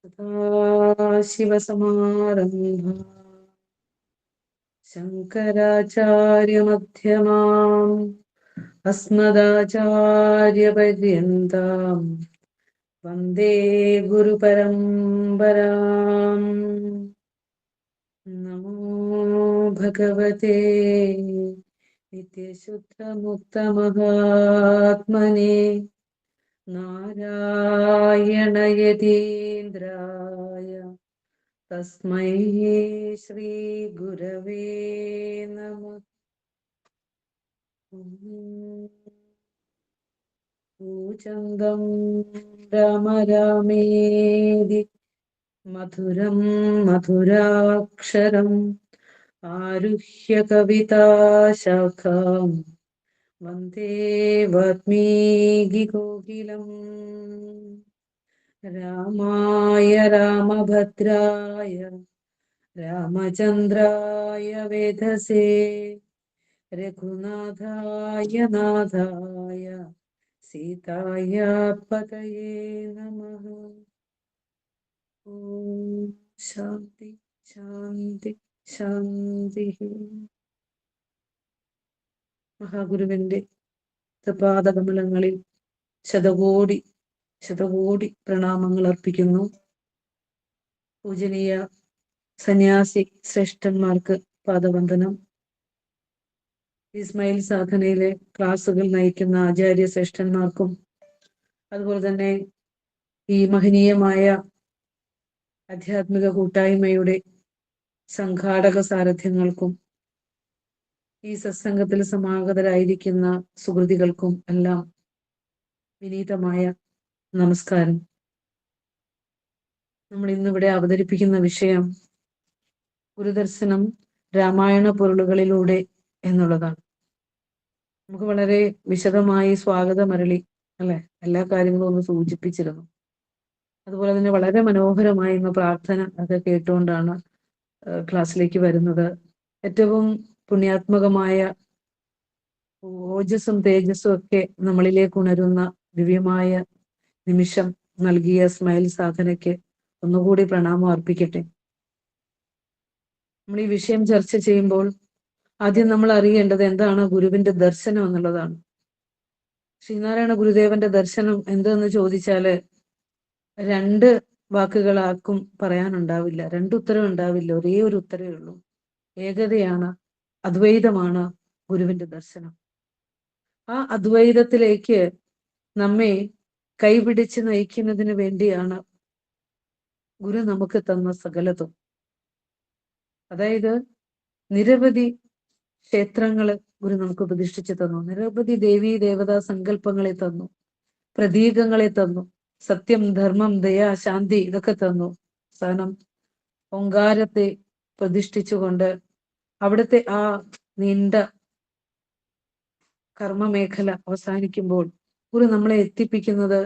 സദാശിവസമാരംഭാ ശങ്കരാചാര്യമധ്യമാം അസ്മദാചാര്യപര്യന്താം വന്ദേ ഗുരുപരമ്പരാം. നമോ ഭഗവതേ നിത്യശുദ്ധമുക്തമഹാത്മനെ നാരായണ യതീന്ദ്രായ തസ്മൈ ശ്രീ ഗുരവേ നമഃ. പൂജന്തം രാമ രാമേതി മധുരം മധുരാക്ഷരം ആരുഹ്യ കവിതാശാഖാം വന്ദേ വാൽമീകി കോകിലം. രാമായ രാമഭദ്രായ രാമചന്ദ്രായ വേധസേ രഘുനാഥായ നാഥായ സീതായ പതയേ നമഃ. ഓം ശാന്തി ശാന്തി ശാന്തി. മഹാഗുരുവിന്റെ പാദകമലങ്ങളിൽ ശതകോടി ശതകോടി പ്രണാമങ്ങൾ അർപ്പിക്കുന്നു. പൂജനീയ സന്യാസി ശ്രേഷ്ഠന്മാർക്ക് പാദവന്ദനം. ഇസ്മായിൽ സാധനയിലെ ക്ലാസുകൾ നയിക്കുന്ന ആചാര്യ ശ്രേഷ്ഠന്മാർക്കും അതുപോലെ തന്നെ ഈ മഹനീയമായ ആധ്യാത്മിക കൂട്ടായ്മയുടെ സംഘാടക സാരഥ്യങ്ങൾക്കും ഈ സത്സംഗത്തിൽ സമാഗതരായിരിക്കുന്ന സുഹൃതികൾക്കും എല്ലാം വിനീതമായ നമസ്കാരം. നമ്മൾ ഇന്നിവിടെ അവതരിപ്പിക്കുന്ന വിഷയം ഗുരുദർശനം രാമായണ പൊരുളുകളിലൂടെ എന്നുള്ളതാണ്. നമുക്ക് വളരെ വിശദമായി സ്വാഗതമരളി അല്ലെ എല്ലാ കാര്യങ്ങളും ഒന്ന് സൂചിപ്പിച്ചിരുന്നു. അതുപോലെ തന്നെ വളരെ മനോഹരമായി ഇന്ന് പ്രാർത്ഥന ഒക്കെ കേട്ടുകൊണ്ടാണ് ക്ലാസ്സിലേക്ക് വരുന്നത്. ഏറ്റവും പുണ്യാത്മകമായ ഓജസ്സും തേജസ്സും ഒക്കെ നമ്മളിലേക്ക് ഉണരുന്ന ദിവ്യമായ നിമിഷം നൽകിയ സ്മൈൽ സാധനയ്ക്ക് ഒന്നുകൂടി പ്രണാമം അർപ്പിക്കട്ടെ. നമ്മൾ ഈ വിഷയം ചർച്ച ചെയ്യുമ്പോൾ ആദ്യം നമ്മൾ അറിയേണ്ടത് എന്താണ് ഗുരുവിന്റെ ദർശനം എന്നുള്ളതാണ്. ശ്രീനാരായണ ഗുരുദേവന്റെ ദർശനം എന്തെന്ന് ചോദിച്ചാല് രണ്ട് വാക്കുകളാർക്കും പറയാനുണ്ടാവില്ല, രണ്ടുത്തരം ഉണ്ടാവില്ല, ഒരേ ഒരു ഉത്തരവേ ഉള്ളൂ. ഏകതയാണ്, അദ്വൈതമാണ് ഗുരുവിന്റെ ദർശനം. ആ അദ്വൈതത്തിലേക്ക് നമ്മെ കൈപിടിച്ച് നയിക്കുന്നതിന് വേണ്ടിയാണ് ഗുരു നമുക്ക് തന്ന സകലതും. അതായത് നിരവധി ക്ഷേത്രങ്ങള് ഗുരു നമുക്ക് പ്രതിഷ്ഠിച്ചു തന്നു, നിരവധി ദേവീ ദേവതാ സങ്കല്പങ്ങളെ തന്നു, പ്രതീകങ്ങളെ തന്നു, സത്യം ധർമ്മം ദയ ശാന്തി ഇതൊക്കെ തന്നു. അവസാനം ഓങ്കാരത്തെ പ്രതിഷ്ഠിച്ചുകൊണ്ട് അവിടുത്തെ ആ നീണ്ട കർമ്മമേഖല അവസാനിക്കുമ്പോൾ ഗുരു നമ്മളെ എത്തിപ്പിക്കുന്നത്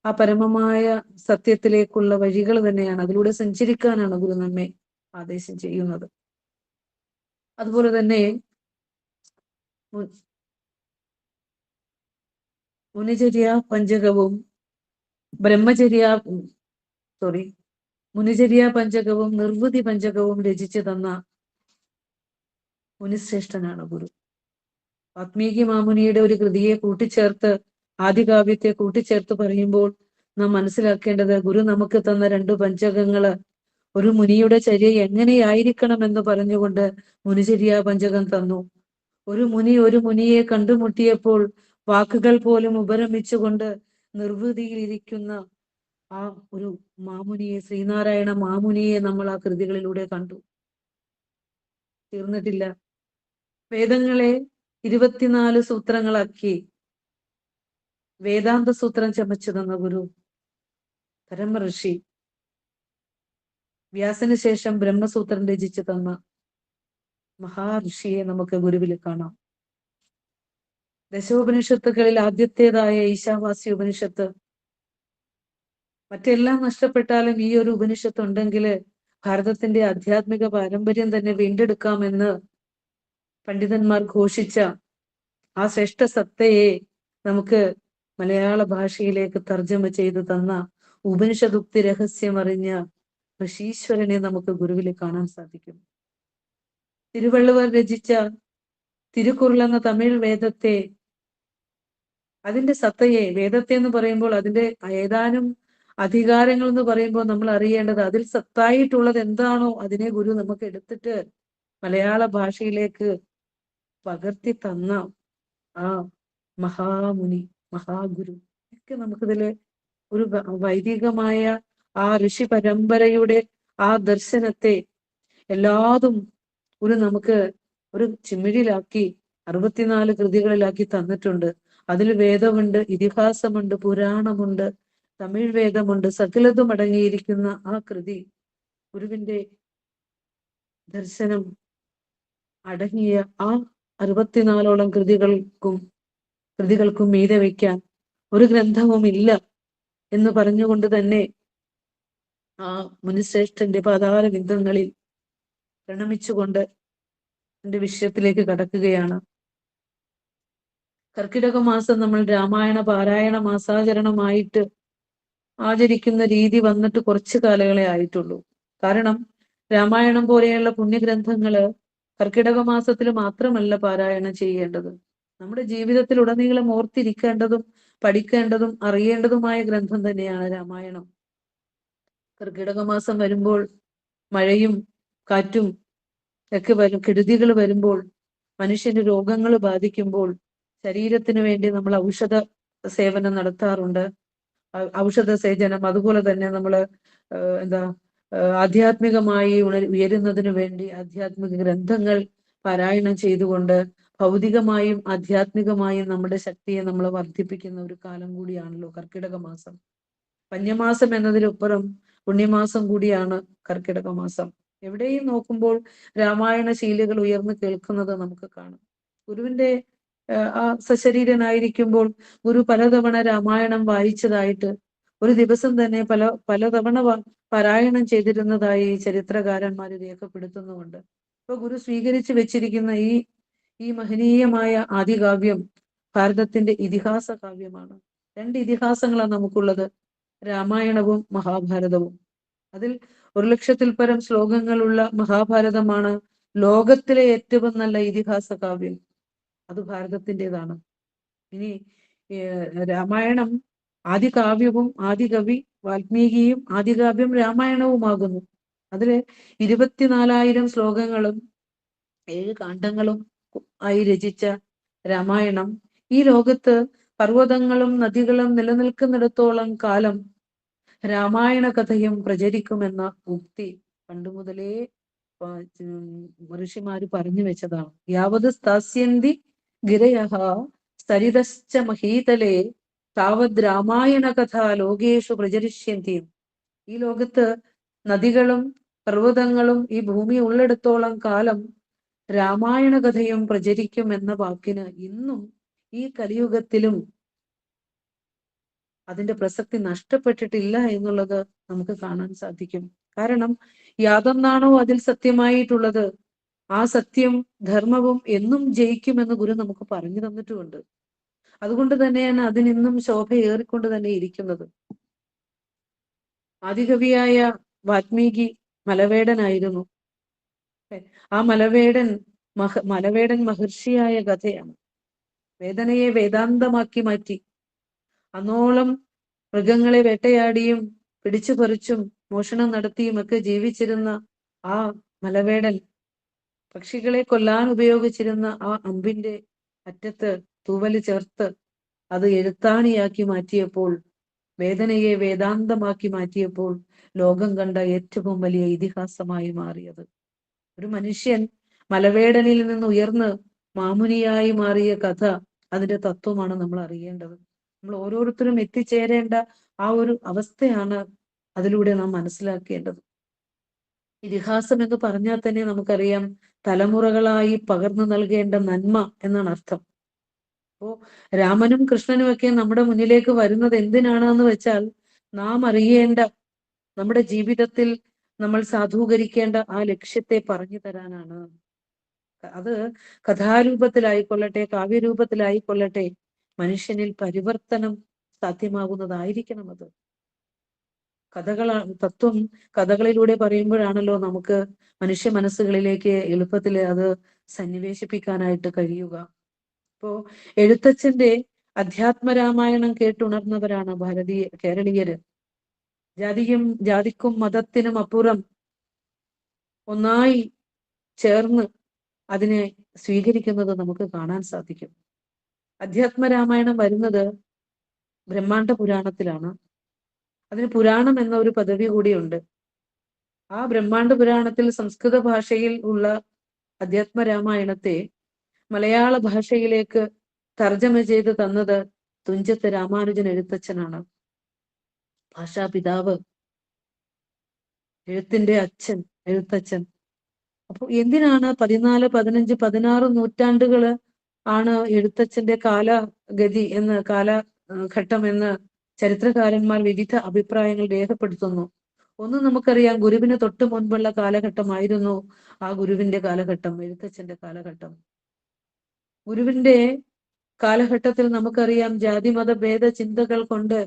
ആ പരമമായ സത്യത്തിലേക്കുള്ള വഴികൾ തന്നെയാണ്. അതിലൂടെ സഞ്ചരിക്കാനാണ് ഗുരു നമ്മെ ആദേശം ചെയ്യുന്നത്. അതുപോലെ തന്നെ മുനിചര്യ പഞ്ചകവും മുനിചര്യ പഞ്ചകവും നിർവൃതി പഞ്ചകവും രചിച്ചു തന്ന മുനിശ്രേഷ്ഠനാണ് ഗുരു. വാത്മീകി മാമുനിയുടെ ഒരു കൃതിയെ കൂട്ടിച്ചേർത്ത്, ആദികാവ്യത്തെ കൂട്ടിച്ചേർത്ത് പറയുമ്പോൾ നാം മനസ്സിലാക്കേണ്ടത് ഗുരു നമുക്ക് തന്ന രണ്ട് പഞ്ചകങ്ങള് ഒരു മുനിയുടെ ചര്യ എങ്ങനെയായിരിക്കണം എന്ന് പറഞ്ഞുകൊണ്ട് മുനിചര്യ പഞ്ചകം തന്നു. ഒരു മുനിയെ കണ്ടുമുട്ടിയപ്പോൾ വാക്കുകൾ പോലും ഉപരമിച്ചുകൊണ്ട് നിർവൃതിയിലിരിക്കുന്ന ആ ഒരു മാമുനിയെ, ശ്രീനാരായണ മാമുനിയെ നമ്മൾ ആ കൃതികളിലൂടെ കണ്ടു. തീർന്നിട്ടില്ല. വേദങ്ങളെ 24 സൂത്രങ്ങളാക്കി വേദാന്ത സൂത്രം ചമച്ചു തന്ന ഗുരു, പരമ ഋഷി, വ്യാസന് ശേഷം ബ്രഹ്മസൂത്രം രചിച്ചു തന്ന മഹാഋഷിയെ നമുക്ക് ഗുരുവിൽ കാണാം. ദശോപനിഷത്തുകളിൽ ആദ്യത്തേതായ ഈശാവാസ്യ ഉപനിഷത്ത്, മറ്റെല്ലാം നഷ്ടപ്പെട്ടാലും ഈ ഒരു ഉപനിഷത്ത് ഉണ്ടെങ്കിൽ ഭാരതത്തിന്റെ ആധ്യാത്മിക പാരമ്പര്യം തന്നെ വീണ്ടെടുക്കാമെന്ന് പണ്ഡിതന്മാർ ഘോഷിച്ച ആ ശ്രേഷ്ഠ സത്തയെ നമുക്ക് മലയാള ഭാഷയിലേക്ക് തർജ്ജമ ചെയ്തു തന്ന ഉപനിഷദുക്തി രഹസ്യം അറിഞ്ഞ ഋഷീശ്വരനെ നമുക്ക് ഗുരുവിൽ കാണാൻ സാധിക്കും. തിരുവള്ളുവർ രചിച്ച തിരുക്കുറൾ എന്ന തമിഴ് വേദത്തെ, അതിന്റെ സത്തയെ, വേദത്തെ എന്ന് പറയുമ്പോൾ അതിന്റെ ഏതാനും അധികാരങ്ങൾ എന്ന് പറയുമ്പോൾ നമ്മൾ അറിയേണ്ടത് അതിൽ സത്തായിട്ടുള്ളത് എന്താണോ അതിനെ ഗുരു നമുക്ക് എടുത്തിട്ട് മലയാള ഭാഷയിലേക്ക് പകർത്തി തന്ന ആ മഹാമുനി, മഹാഗുരു ഒക്കെ നമുക്കിതില് ഒരു വൈദികമായ ആ ഋഷി പരമ്പരയുടെ ആ ദർശനത്തെ എല്ലാതും നമുക്ക് ഒരു ചിമ്മിഴിലാക്കി 64 കൃതികളിലാക്കി തന്നിട്ടുണ്ട്. അതിൽ വേദമുണ്ട്, ഇതിഹാസമുണ്ട്, പുരാണമുണ്ട്, തമിഴ് വേദമുണ്ട്, സകലതും അടങ്ങിയിരിക്കുന്ന ആ കൃതി, ഗുരുവിന്റെ ദർശനം അടങ്ങിയ ആ 64ഓളം കൃതികൾക്കും മീതെ വയ്ക്കാൻ ഒരു ഗ്രന്ഥവും ഇല്ല എന്ന് പറഞ്ഞുകൊണ്ട് തന്നെ ആ മുനിശ്രേഷ്ഠന്റെ പാതാര ബിന്ദങ്ങളിൽ പ്രണമിച്ചുകൊണ്ട് എന്റെ വിഷയത്തിലേക്ക് കടക്കുകയാണ്. കർക്കിടക മാസം നമ്മൾ രാമായണ പാരായണ മാസാചരണമായിട്ട് ആചരിക്കുന്ന രീതി വന്നിട്ട് കുറച്ചു കാലങ്ങളെ ആയിട്ടുള്ളൂ. കാരണം രാമായണം പോലെയുള്ള പുണ്യഗ്രന്ഥങ്ങള് കർക്കിടക മാസത്തിൽ മാത്രമല്ല പാരായണം ചെയ്യേണ്ടത്. നമ്മുടെ ജീവിതത്തിൽ ഉടനീളം ഓർത്തിരിക്കേണ്ടതും പഠിക്കേണ്ടതും അറിയേണ്ടതുമായ ഗ്രന്ഥം തന്നെയാണ് രാമായണം. കർക്കിടക മാസം വരുമ്പോൾ മഴയും കാറ്റും ഒക്കെ കെടുതികൾ വരുമ്പോൾ, മനുഷ്യന് രോഗങ്ങൾ ബാധിക്കുമ്പോൾ ശരീരത്തിന് വേണ്ടി നമ്മൾ ഔഷധ സേവനം നടത്താറുണ്ട്, ഔഷധ സേചനം. അതുപോലെ തന്നെ നമ്മൾ ആധ്യാത്മികമായി ഉയരുന്നതിന് വേണ്ടി ആധ്യാത്മിക ഗ്രന്ഥങ്ങൾ പാരായണം ചെയ്തുകൊണ്ട് ഭൗതികമായും ആധ്യാത്മികമായും നമ്മുടെ ശക്തിയെ നമ്മൾ വർദ്ധിപ്പിക്കുന്ന ഒരു കാലം കൂടിയാണല്ലോ കർക്കിടക മാസം. പഞ്ഞമാസം എന്നതിലപ്പുറം പുണ്യമാസം കൂടിയാണ് കർക്കിടക മാസം. എവിടെയും നോക്കുമ്പോൾ രാമായണ ശീലുകൾ ഉയർന്നു കേൾക്കുന്നത് നമുക്ക് കാണാം. ഗുരുവിന്റെ ആ സശരീരനായിരിക്കുമ്പോൾ ഗുരു പലതവണ രാമായണം വായിച്ചതായിട്ട്, ഒരു ദിവസം തന്നെ പലതവണ പാരായണം ചെയ്തിരുന്നതായി ചരിത്രകാരന്മാർ രേഖപ്പെടുത്തുന്നുമുണ്ട്. ഇപ്പൊ ഗുരു സ്വീകരിച്ചു വെച്ചിരിക്കുന്ന ഈ മഹനീയമായ ആദികാവ്യം ഭാരതത്തിന്റെ ഇതിഹാസ കാവ്യമാണ്. 2 ഇതിഹാസങ്ങളാണ് നമുക്കുള്ളത്, രാമായണവും മഹാഭാരതവും. അതിൽ 1,00,000-ൽ പരം ശ്ലോകങ്ങളുള്ള മഹാഭാരതമാണ് ലോകത്തിലെ ഏറ്റവും നല്ല ഇതിഹാസ കാവ്യം. അത് ഭാരതത്തിൻ്റെതാണ്. ഇനി രാമായണം ആദികാവ്യവും ആദികവി വാൽമീകിയും ആദികാവ്യം രാമായണവുമാകുന്നു. അതില് 24,000 ശ്ലോകങ്ങളും 7 കാണ്ഡങ്ങളും ആയി രചിച്ച രാമായണം ഈ ലോകത്ത് പർവ്വതങ്ങളും നദികളും നിലനിൽക്കുന്നിടത്തോളം കാലം രാമായണ കഥയും പ്രചരിക്കുമെന്ന ഉക്തി പണ്ടുമുതലേ ഋഷിമാര് പറഞ്ഞു വെച്ചതാണ്. യാവത് സ്ഥാസ്യന്തി ഗിരയഃ സരിതശ്ച മഹീതലേ താവത് രാമായണ കഥ ലോകേഷു പ്രചരിഷ്യന്തി. ഈ ലോകത്ത് നദികളും പർവ്വതങ്ങളും ഈ ഭൂമി ഉള്ളിടത്തോളം കാലം രാമായണ കഥയും പ്രചരിക്കും എന്ന വാക്കിന് ഇന്നും ഈ കലിയുഗത്തിലും അതിന്റെ പ്രസക്തി നഷ്ടപ്പെട്ടിട്ടില്ല എന്നുള്ളത് നമുക്ക് കാണാൻ സാധിക്കും. കാരണം യാതൊന്നാണോ അതിൽ സത്യമായിട്ടുള്ളത് ആ സത്യം ധർമ്മവും എന്നും ജയിക്കുമെന്ന് ഗുരു നമുക്ക് പറഞ്ഞു തന്നിട്ടുമുണ്ട്. അതുകൊണ്ട് തന്നെയാണ് അതിനിന്നും ശോഭ ഏറിക്കൊണ്ട് തന്നെ ഇരിക്കുന്നത്. ആദികവിയായ വാൽമീകി മലവേടനായിരുന്നു. ആ മലവേടൻ മഹർഷിയായ കഥയാണ്. വേദനയെ വേദാന്തമാക്കി മാറ്റി. അന്നോളം മൃഗങ്ങളെ വേട്ടയാടിയും പിടിച്ചു പറിച്ചും മോഷണം നടത്തിയും ഒക്കെ ജീവിച്ചിരുന്ന ആ മലവേടൻ പക്ഷികളെ കൊല്ലാൻ ഉപയോഗിച്ചിരുന്ന ആ അമ്പിന്റെ അറ്റത്ത് തൂവല് ചേർത്ത് അത് എഴുത്താണിയാക്കി മാറ്റിയപ്പോൾ, വേദനയെ വേദാന്തമാക്കി മാറ്റിയപ്പോൾ ലോകം കണ്ട ഏറ്റവും വലിയ ഇതിഹാസമായി മാറിയത്. ഒരു മനുഷ്യൻ മലവേടനിൽ നിന്ന് ഉയർന്ന് മാമുനിയായി മാറിയ കഥ, അതിന്റെ തത്വമാണ് നമ്മൾ അറിയേണ്ടത്. നമ്മൾ ഓരോരുത്തരും എത്തിച്ചേരേണ്ട ആ ഒരു അവസ്ഥയാണ് അതിലൂടെ നാം മനസ്സിലാക്കേണ്ടത്. ഇതിഹാസം എന്ന് പറഞ്ഞാൽ തന്നെ നമുക്കറിയാം തലമുറകളായി പകർന്നു നൽകേണ്ട നന്മ എന്നാണ് അർത്ഥം. അപ്പോ രാമനും കൃഷ്ണനും ഒക്കെ നമ്മുടെ മുന്നിലേക്ക് വരുന്നത് എന്തിനാണെന്ന് വെച്ചാൽ നാം അറിയേണ്ട, നമ്മുടെ ജീവിതത്തിൽ നമ്മൾ സാധൂകരിക്കേണ്ട ആ ലക്ഷ്യത്തെ പറഞ്ഞു തരാനാണ്. അത് കഥാരൂപത്തിലായിക്കൊള്ളട്ടെ, കാവ്യരൂപത്തിലായിക്കൊള്ളട്ടെ, മനുഷ്യനിൽ പരിവർത്തനം സാധ്യമാകുന്നതായിരിക്കണം അത്. തത്വം കഥകളിലൂടെ പറയുമ്പോഴാണല്ലോ നമുക്ക് മനുഷ്യ മനസ്സുകളിലേക്ക് എളുപ്പത്തിൽ അത് സന്നിവേശിപ്പിക്കാനായിട്ട് കഴിയുക. ഇപ്പോ എഴുത്തച്ഛന്റെ അധ്യാത്മരാമായണം കേട്ടുണർന്നവരാണ് കേരളീയര്. ജാതിക്കും മതത്തിനും അപ്പുറം ഒന്നായി ചേർന്ന് അതിനെ സ്വീകരിക്കുന്നത് നമുക്ക് കാണാൻ സാധിക്കും. അധ്യാത്മരാമായണം വരുന്നത് ബ്രഹ്മാണ്ഡ പുരാണത്തിലാണ്. അതിന് പുരാണം എന്ന ഒരു പദവി കൂടിയുണ്ട്. ആ ബ്രഹ്മാണ്ഡ പുരാണത്തിൽ സംസ്കൃത ഭാഷയിൽ ഉള്ള അധ്യാത്മരാമായണത്തെ മലയാള ഭാഷയിലേക്ക് തർജ്ജമ ചെയ്ത് തന്നത് തുഞ്ചത്ത് രാമാനുജൻ എഴുത്തച്ഛനാണ്. ഭാഷാപിതാവ്, എഴുത്തിന്റെ അച്ഛൻ, എഴുത്തച്ഛൻ. അപ്പൊ എന്തിനാണ് 14, 15, 16 നൂറ്റാണ്ടുകള് ആണ് എഴുത്തച്ഛന്റെ കാലഗതി എന്ന് കാലഘട്ടം എന്ന് ചരിത്രകാരന്മാർ വിവിധ അഭിപ്രായങ്ങൾ രേഖപ്പെടുത്തുന്നു. ഒന്ന് നമുക്കറിയാം, ഗുരുവിന് തൊട്ട് മുൻപുള്ള കാലഘട്ടമായിരുന്നു ആ ഗുരുവിന്റെ കാലഘട്ടം, എഴുത്തച്ഛന്റെ കാലഘട്ടം. ഗുരുവിന്റെ കാലഘട്ടത്തിൽ നമുക്കറിയാം ജാതിമത ഭേദ ചിന്തകൾ കൊണ്ട്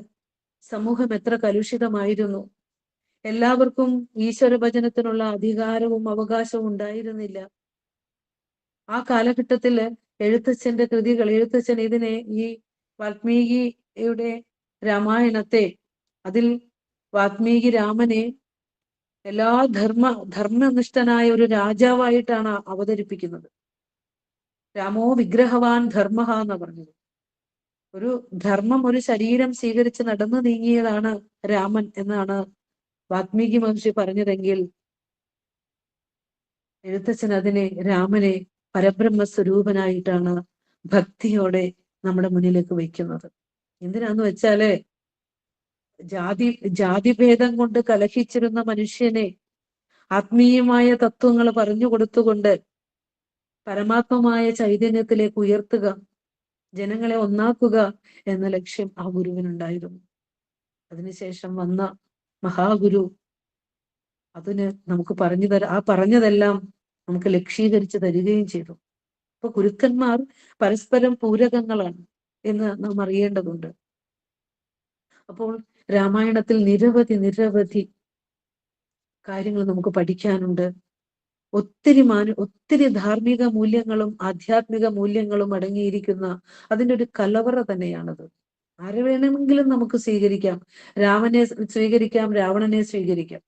സമൂഹം എത്ര കലുഷിതമായിരുന്നു. എല്ലാവർക്കും ഈശ്വരഭജനത്തിനുള്ള അധികാരവും അവകാശവും ഉണ്ടായിരുന്നില്ല. ആ കാലഘട്ടത്തില് എഴുത്തച്ഛന്റെ കൃതികൾ, എഴുത്തച്ഛൻ ഇതിനെ, ഈ വാൽമീകിയുടെ രാമായണത്തെ, അതിൽ വാൽമീകി രാമനെ എല്ലാ ധർമ്മനിഷ്ഠനായ ഒരു രാജാവായിട്ടാണ് അവതരിപ്പിക്കുന്നത്. രാമോ വിഗ്രഹവാൻ ധർമ്മ എന്ന് പറഞ്ഞത്. ഒരു ധർമ്മം, ഒരു ശരീരം സ്വീകരിച്ച് നടന്നു നീങ്ങിയതാണ് രാമൻ എന്നാണ് വാൽമീകി മഹർഷി പറഞ്ഞതെങ്കിൽ എഴുത്തച്ഛൻ അതിനെ, രാമനെ പരബ്രഹ്മ സ്വരൂപനായിട്ടാണ് ഭക്തിയോടെ നമ്മുടെ മുന്നിലേക്ക് വയ്ക്കുന്നത്. എന്തിനാന്ന് വെച്ചാല് ജാതിഭേദം കൊണ്ട് കലഹിച്ചിരുന്ന മനുഷ്യനെ ആത്മീയമായ തത്വങ്ങൾ പറഞ്ഞു കൊടുത്തുകൊണ്ട് പരമാത്മമായ ചൈതന്യത്തിലേക്ക് ഉയർത്തുക, ജനങ്ങളെ ഒന്നാക്കുക എന്ന ലക്ഷ്യം ആ ഗുരുവിനുണ്ടായിരുന്നു. അതിനുശേഷം വന്ന മഹാഗുരു അതിന് നമുക്ക് പറഞ്ഞതെല്ലാം നമുക്ക് ലക്ഷീകരിച്ച് തരികയും ചെയ്തു. അപ്പൊ ഗുരുക്കന്മാർ പരസ്പരം പൂരകങ്ങളാണ് എന്ന് നാം അറിയേണ്ടതുണ്ട്. അപ്പോൾ രാമായണത്തിൽ നിരവധി കാര്യങ്ങൾ നമുക്ക് പഠിക്കാനുണ്ട്. ഒത്തിരി ധാർമ്മിക മൂല്യങ്ങളും ആധ്യാത്മിക മൂല്യങ്ങളും അടങ്ങിയിരിക്കുന്ന അതിൻ്റെ ഒരു കലവറ തന്നെയാണത്. ആരെ വേണമെങ്കിലും നമുക്ക് സ്വീകരിക്കാം. രാമനെ സ്വീകരിക്കാം, രാവണനെ സ്വീകരിക്കാം.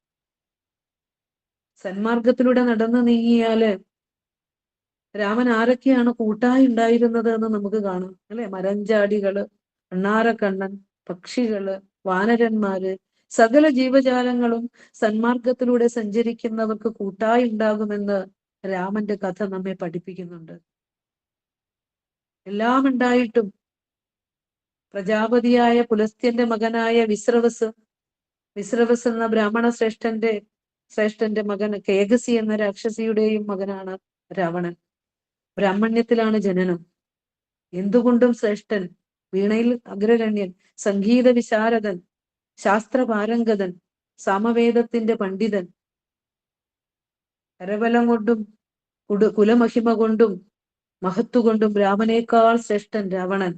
സന്മാർഗത്തിലൂടെ നടന്നു നീങ്ങിയാല് രാമൻ ആരൊക്കെയാണ് കൂട്ടായി ഉണ്ടായിരുന്നത് എന്ന് നമുക്ക് കാണാം, അല്ലെ? മരഞ്ചാടികള്, അണ്ണാറക്കണ്ണൻ, പക്ഷികള്, വാനരന്മാര്, സകല ജീവജാലങ്ങളും സന്മാർഗത്തിലൂടെ സഞ്ചരിക്കുന്നവർക്ക് കൂട്ടായി ഉണ്ടാകുമെന്ന് രാമന്റെ കഥ നമ്മെ പഠിപ്പിക്കുന്നുണ്ട്. എല്ലാം ഉണ്ടായിട്ടും പ്രജാപതിയായ പുലസ്ത്യന്റെ മകനായ വിശ്രവസ് എന്ന ബ്രാഹ്മണ ശ്രേഷ്ഠന്റെ മകൻ, കേകസി എന്ന രാക്ഷസിയുടെയും മകനാണ് രാവണൻ. ബ്രാഹ്മണ്യത്തിലാണ് ജനനം, എന്തുകൊണ്ടും ശ്രേഷ്ഠൻ, വീണയിൽ അഗ്രഗണ്യൻ, സംഗീത വിശാരദൻ, ശാസ്ത്രപാരംഗതൻ, സാമവേദത്തിന്റെ പണ്ഡിതൻ, കരബലം കൊണ്ടും കുലമഹിമ കൊണ്ടും മഹത്വകൊണ്ടും രാമനേക്കാൾ ശ്രേഷ്ഠൻ രാവണൻ.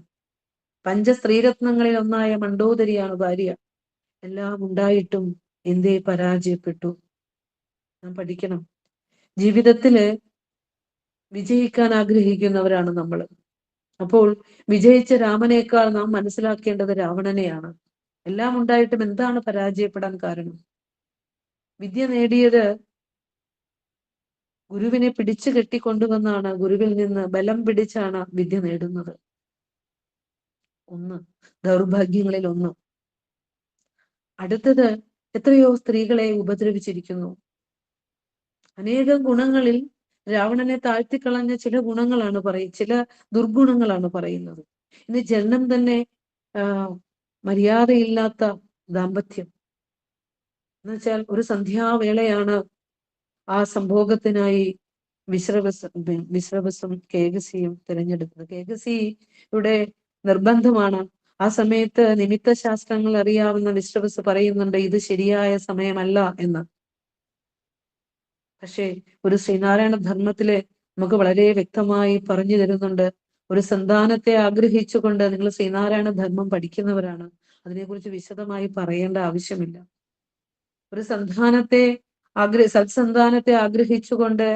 പഞ്ചസ്ത്രീരത്നങ്ങളിൽ ഒന്നായ മണ്ഡോദരിയാണ് ഭാര്യ. എല്ലാം ഉണ്ടായിട്ടും എന്തേ പരാജയപ്പെട്ടു? നാം പഠിക്കണം. ജീവിതത്തില് വിജയിക്കാൻ ആഗ്രഹിക്കുന്നവരാണ് നമ്മൾ. അപ്പോൾ വിജയിച്ച രാമനേക്കാൾ നാം മനസ്സിലാക്കേണ്ടത് രാവണനെയാണ്. എല്ലാം ഉണ്ടായിട്ടും എന്താണ് പരാജയപ്പെടാൻ കാരണം? വിദ്യ നേടിയത് ഗുരുവിനെ പിടിച്ചു കെട്ടിക്കൊണ്ടുവന്നാണ്, ഗുരുവിൽ നിന്ന് ബലം പിടിച്ചാണ് വിദ്യ നേടുന്നത്. ഒന്ന്, ദൗർഭാഗ്യങ്ങളിൽ ഒന്ന്. അടുത്തത്, എത്രയോ സ്ത്രീകളെ ഉപദ്രവിച്ചിരിക്കുന്നു. അനേകം ഗുണങ്ങളിൽ രാവണനെ താഴ്ത്തിക്കളഞ്ഞ ചില ദുർഗുണങ്ങളാണ് പറയുന്നത്. ഇന്ന് ജന്മം തന്നെ മര്യാദയില്ലാത്ത ദാമ്പത്യം എന്നുവെച്ചാൽ, ഒരു സന്ധ്യാവേളയാണ് ആ സംഭോഗത്തിനായി വിശ്രവസും കേകസിയും തിരഞ്ഞെടുക്കുന്നത്. കേകസിയുടെ നിർബന്ധമാണ്. ആ സമയത്ത് നിമിത്ത ശാസ്ത്രങ്ങൾ അറിയാവുന്ന വിശ്രവസ് പറയുന്നുണ്ട്, ഇത് ശരിയായ സമയമല്ല എന്ന്. പക്ഷേ ഒരു ശ്രീനാരായണ ധർമ്മത്തിലെ നമുക്ക് വളരെ വ്യക്തമായി പറഞ്ഞു തരുന്നുണ്ട്. ഒരു സന്താനത്തെ ആഗ്രഹിച്ചുകൊണ്ട്, നിങ്ങൾ ശ്രീനാരായണ ധർമ്മം പഠിക്കുന്നവരാണ്, അതിനെക്കുറിച്ച് വിശദമായി പറയേണ്ട ആവശ്യമില്ല. ഒരു സത്സന്താനത്തെ ആഗ്രഹിച്ചുകൊണ്ട്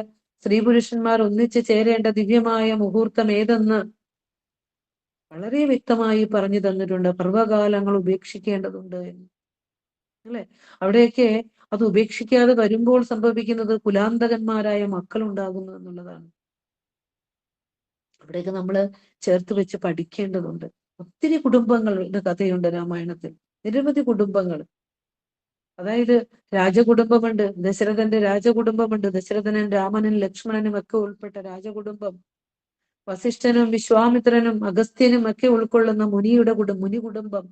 സ്ത്രീ പുരുഷന്മാർ ഒന്നിച്ചു ചേരേണ്ട ദിവ്യമായ മുഹൂർത്തം ഏതെന്ന് വളരെ വ്യക്തമായി പറഞ്ഞു തന്നിട്ടുണ്ട്. പർവ്വകാലങ്ങൾ ഉപേക്ഷിക്കേണ്ടതുണ്ട് എന്ന്, അല്ലെ? അവിടെയൊക്കെ അത് ഉപേക്ഷിക്കാതെ വരുമ്പോൾ സംഭവിക്കുന്നത് കുലാന്തകന്മാരായ മക്കൾ ഉണ്ടാകുന്നു എന്നുള്ളതാണ്. അവിടെയൊക്കെ നമ്മൾ ചേർത്ത് വെച്ച് പഠിക്കേണ്ടതുണ്ട്. ഒത്തിരി കുടുംബങ്ങളുടെ കഥയുണ്ട് രാമായണത്തിൽ, നിരവധി കുടുംബങ്ങൾ. അതായത് രാജകുടുംബമുണ്ട്, ദശരഥന്റെ രാജകുടുംബമുണ്ട്, ദശരഥനും രാമനും ലക്ഷ്മണനും ഒക്കെ ഉൾപ്പെട്ട രാജകുടുംബം, വസിഷ്ഠനും വിശ്വാമിത്രനും അഗസ്ത്യനും ഒക്കെ ഉൾക്കൊള്ളുന്ന മുനി കുടുംബം,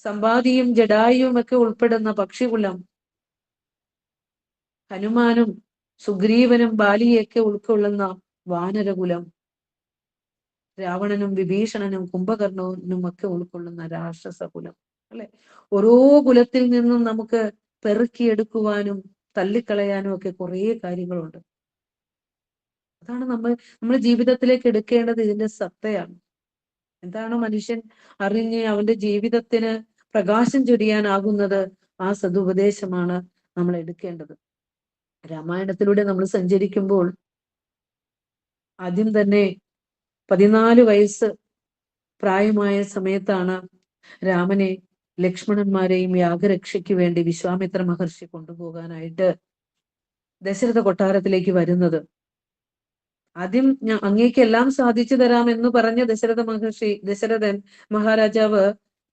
സമ്പാദിയും ജഡായുവും ഒക്കെ ഉൾപ്പെടുന്ന പക്ഷികുലം, ഹനുമാനും സുഗ്രീവനും ബാലിയൊക്കെ ഉൾക്കൊള്ളുന്ന വാനരകുലം, രാവണനും വിഭീഷണനും കുംഭകർണനും ഒക്കെ ഉൾക്കൊള്ളുന്ന രാക്ഷസകുലം, അല്ലെ? ഓരോ കുലത്തിൽ നിന്നും നമുക്ക് പെറുക്കിയെടുക്കുവാനും തള്ളിക്കളയാനും ഒക്കെ കുറേ കാര്യങ്ങളുണ്ട്. അതാണ് നമ്മുടെ ജീവിതത്തിലേക്ക് എടുക്കേണ്ടത്. ഇതിന്റെ സത്തയാണ്. എന്താണ് മനുഷ്യൻ അറിഞ്ഞ് അവന്റെ ജീവിതത്തിന് പ്രകാശം ചൊരിയാനാകുന്നത്? ആ സതുപദേശമാണ് നമ്മൾ എടുക്കേണ്ടത്. രാമായണത്തിലൂടെ നമ്മൾ സഞ്ചരിക്കുമ്പോൾ ആദ്യം തന്നെ 14 വയസ്സ് പ്രായമായ സമയത്താണ് രാമനെ ലക്ഷ്മണന്മാരെയും യാഗരക്ഷയ്ക്ക് വേണ്ടി വിശ്വാമിത്ര മഹർഷി കൊണ്ടുപോകാനായിട്ട് ദശരഥ കൊട്ടാരത്തിലേക്ക് വരുന്നത്. ആദ്യം അങ്ങേക്ക് എല്ലാം സാധിച്ചു തരാം എന്ന് പറഞ്ഞ ദശരഥൻ മഹാരാജാവ്